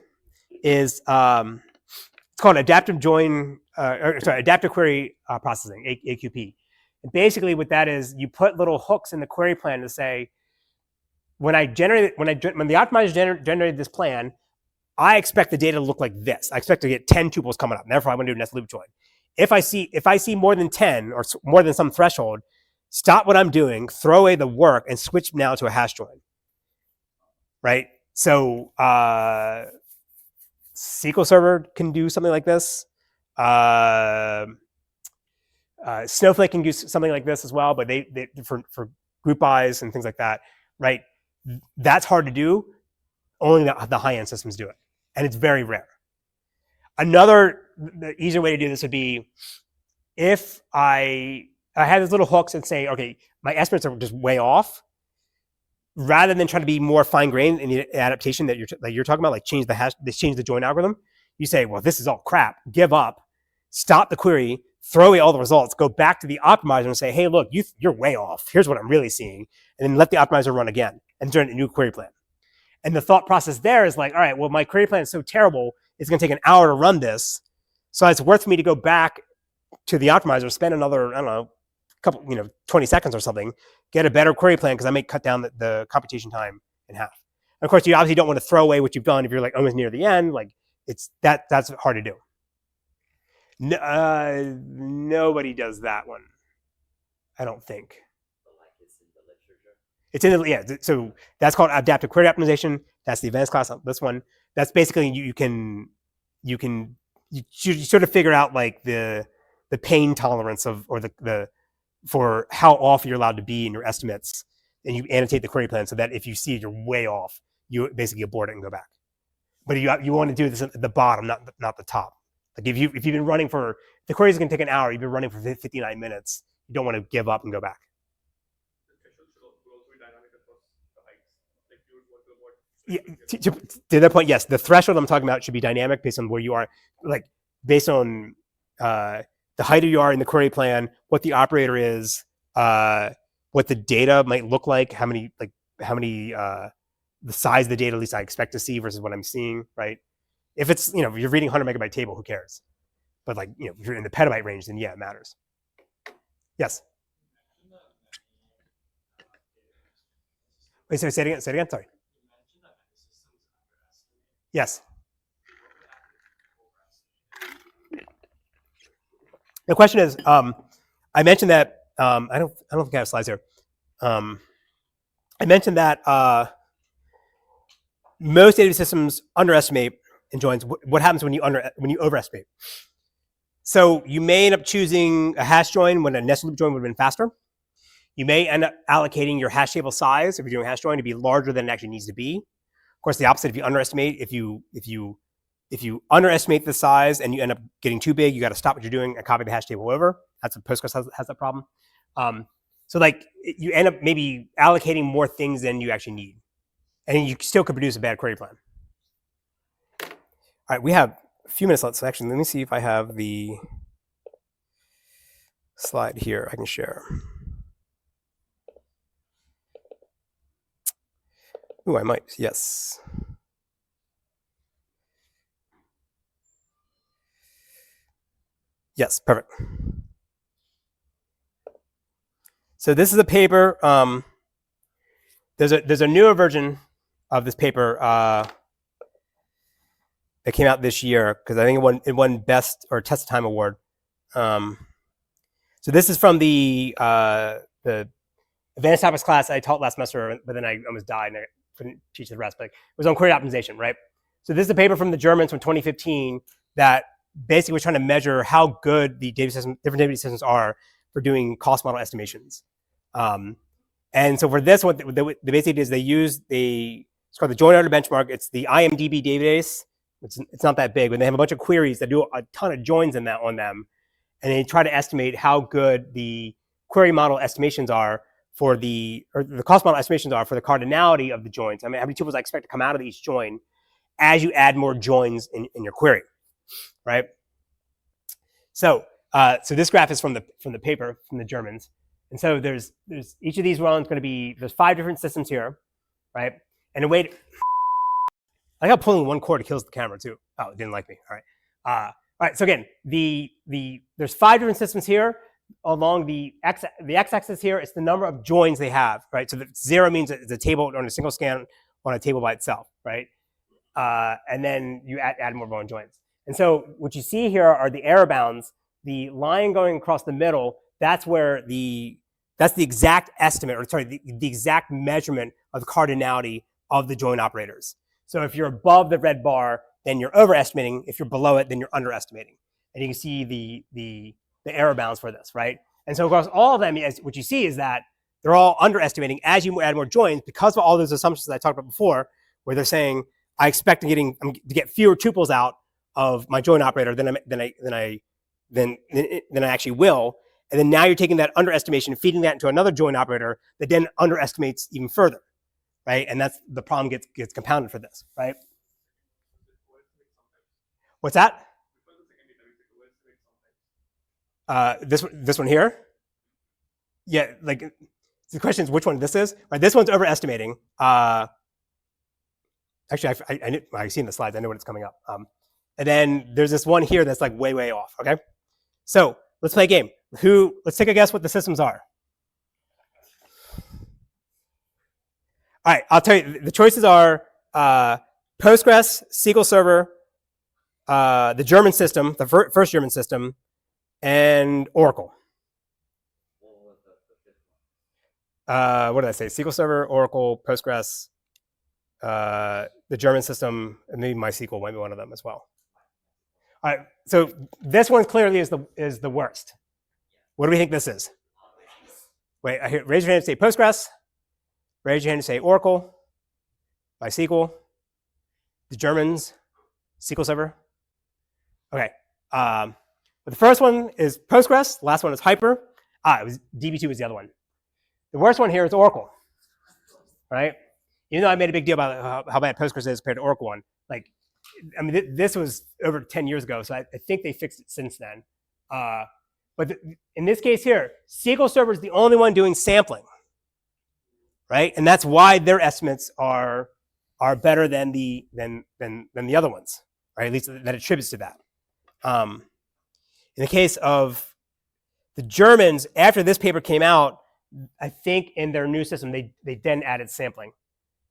is, it's called adaptive query processing, AQP. And basically, what that is, you put little hooks in the query plan to say, when the optimizer generated this plan, I expect the data to look like this. I expect to get 10 tuples coming up. And therefore, I want to do a nested loop join. If I see more than 10 or more than some threshold, stop what I'm doing, throw away the work, and switch now to a hash join. Right? So SQL Server can do something like this. Snowflake can do something like this as well, but they for group bys and things like that, right? That's hard to do. Only the high-end systems do it, and it's very rare. The easier way to do this would be if I had these little hooks and say, okay, my estimates are just way off. Rather than trying to be more fine-grained in the adaptation that you're talking about, like change the join algorithm, you say, well, this is all crap. Give up, stop the query, throw away all the results, go back to the optimizer and say, hey, look, you're way off. Here's what I'm really seeing, and then let the optimizer run again and generate a new query plan. And the thought process there is like, all right, well, my query plan is so terrible, it's going to take an hour to run this, so it's worth for me to go back to the optimizer, spend another, I don't know, couple, 20 seconds or something, get a better query plan because I may cut down the computation time in half. And of course, you obviously don't want to throw away what you've done if you're like almost near the end. Like that's hard to do. Nobody does that one, I don't think. It's in the So that's called adaptive query optimization. That's the advanced class. This one, that's basically you sort of figure out like the pain tolerance for how off you're allowed to be in your estimates, and you annotate the query plan so that if you see you're way off, you basically abort it and go back. But you want to do this at the bottom, not the top. Like if you've been running the query is going to take an hour, you've been running for 59 minutes, you don't want to give up and go back. Yeah, to that point, yes, the threshold I'm talking about should be dynamic based on where you are, like based on the height you are in the query plan, what the operator is, what the data might look like, how many the size of the data at least I expect to see versus what I'm seeing, right? If it's, if you're reading 100 megabyte table, who cares? But like, if you're in the petabyte range, then yeah, it matters. Yes. Wait, sorry, say it again, sorry. Yes. The question is, I mentioned that I don't think I have slides here. I mentioned that most database systems underestimate in joins. What happens when you overestimate? So you may end up choosing a hash join when a nested loop join would have been faster. You may end up allocating your hash table size, if you're doing a hash join, to be larger than it actually needs to be. Of course, the opposite if you underestimate. If you underestimate the size and you end up getting too big, you got to stop what you're doing and copy the hash table over. That's what Postgres has that problem. So like you end up maybe allocating more things than you actually need, and you still could produce a bad query plan. All right, we have a few minutes left. So actually, let me see if I have the slide here I can share. Ooh, I might, yes. Yes, perfect. So this is a paper. There's a newer version of this paper that came out this year because I think it won Best or Test of Time award. So this is from the advanced topics class I taught last semester, but then I almost died and I couldn't teach the rest. But it was on query optimization, right? So this is a paper from the Germans from 2015 that basically was trying to measure how good the different database systems are for doing cost model estimations. And so for this, what the basic is they use it's called the joint order benchmark. It's the IMDb database. It's not that big, but they have a bunch of queries that do a ton of joins on them, and they try to estimate how good the query model estimations are or the cost model estimations are for the cardinality of the joins. I mean, how many tuples I expect to come out of each join as you add more joins in your query, right? So this graph is from the paper from the Germans, and so there's each of these ones going to be there's 5 different systems here, right? And a way to, I like how pulling one cord kills the camera too. Oh, it didn't like me. All right. All right. So again, there's 5 different systems here. Along the x-axis here, it's the number of joins they have, right? So the 0 means it's a table on a single scan on a table by itself, right? And then you add more bone joins. And so what you see here are the error bounds. The line going across the middle, that's the exact estimate, or sorry, the exact measurement of the cardinality of the join operators. So if you're above the red bar, then you're overestimating. If you're below it, then you're underestimating. And you can see the error bounds for this, right? And so across all of them, what you see is that they're all underestimating as you add more joins because of all those assumptions that I talked about before, where they're saying, I expect to get fewer tuples out of my join operator than I actually will. And then now you're taking that underestimation and feeding that into another join operator that then underestimates even further, right? And that's the problem gets compounded for this, right? What's that? This one here? Yeah, like the question is which one this is. Right, this one's overestimating. Actually, I see in the slides. I know when it's coming up. And then there's this one here that's like way off. Okay, so let's play a game. Let's take a guess what the systems are. All right, I'll tell you. The choices are Postgres, SQL Server, the German system, the first German system, and Oracle. What did I say? SQL Server, Oracle, Postgres, the German system, and maybe MySQL might be one of them as well. All right, so this one clearly is the worst. What do we think this is? Wait, raise your hand and say Postgres. Raise your hand and say Oracle, MySQL, the Germans, SQL Server. Okay. But the first one is Postgres. The last one is Hyper. It was DB2 was the other one. The worst one here is Oracle, right? Even though I made a big deal about how bad Postgres is compared to Oracle one. Like, I mean, this was over 10 years ago, so I think they fixed it since then. But in this case here, SQL Server is the only one doing sampling, right? And that's why their estimates are better than the other ones, right? At least that attributes to that. In the case of the Germans, after this paper came out, I think in their new system they then added sampling,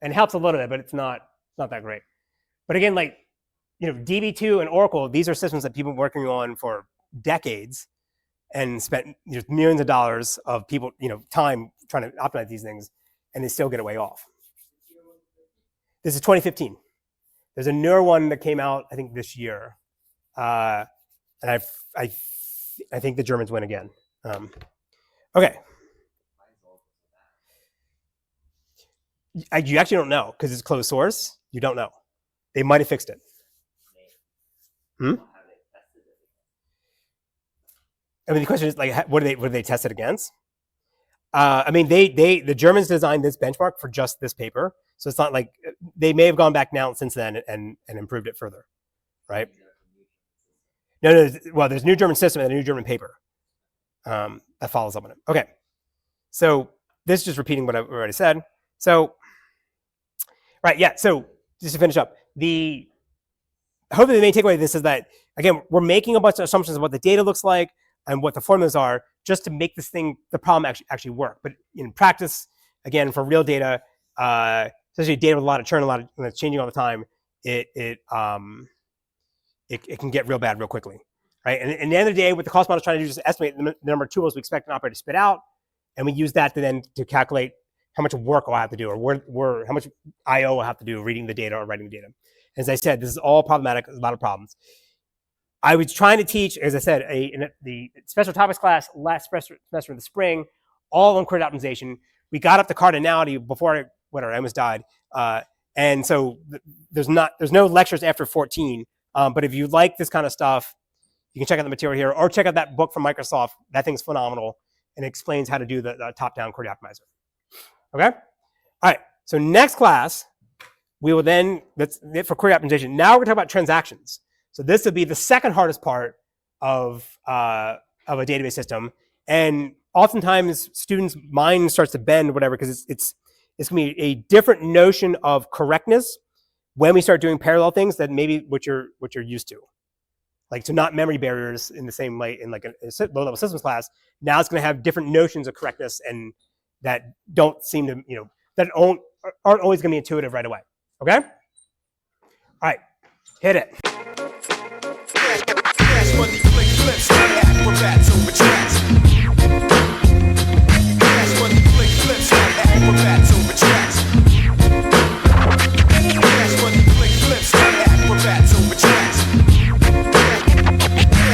and it helps a little bit, but it's not that great. But again, like DB2 and Oracle, these are systems that people have been working on for decades and spent millions of dollars of people time trying to optimize these things, and they still get way off. This is 2015. There's a newer one that came out I think this year. And I think the Germans win again. Okay. You actually don't know because it's closed source. You don't know. They might have fixed it. I mean, the question is like, what do they test it against? I mean, the Germans designed this benchmark for just this paper, so it's not like they may have gone back now since then and improved it further, right? No. Well, there's a new German system and a new German paper that follows up on it. Okay, so this is just repeating what I've already said. So, right, yeah. So just to finish up, hopefully the main takeaway of this is that again we're making a bunch of assumptions of what the data looks like and what the formulas are just to make the problem actually work. But in practice, again, for real data, especially data with a lot of churn, that's changing all the time, it can get real bad real quickly, right? And at the end of the day, what the cost model is trying to do is just estimate the number of tuples we expect an operator to spit out, and we use that to calculate how much work I'll have to do, or how much I/O I'll have to do reading the data or writing the data. As I said, this is all problematic. There's a lot of problems. I was trying to teach, as I said, in the special topics class last semester in the spring, all on credit optimization. We got up to cardinality before I almost died. And so there's no lectures after 14. But if you like this kind of stuff, you can check out the material here or check out that book from Microsoft. That thing's phenomenal and it explains how to do the top-down query optimizer. Okay? All right. So next class, we will then, that's it for query optimization. Now we're going to talk about transactions. So this would be the second hardest part of a database system. And oftentimes students' mind starts to bend or whatever because it's going to be a different notion of correctness when we start doing parallel things than maybe what you're used to. Like, so not memory barriers in the same way in like a low-level systems class. Now it's going to have different notions of correctness and that don't seem to, that aren't always going to be intuitive right away. Okay? All right, hit it. Cash money, flick flips, acrobats over tracks. Cash money, flick flips, acrobats over tracks. Cash money, flick flips, acrobats over tracks.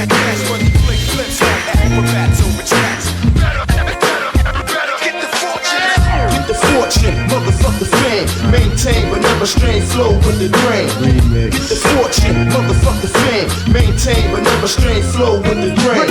Cash money, flick flips, acrobats over tracks. Get the fortune, motherfucker fame. Maintain but never strain, flow with the grain. Get the fortune, motherfucker fame. Maintain but never strain, flow with the grain.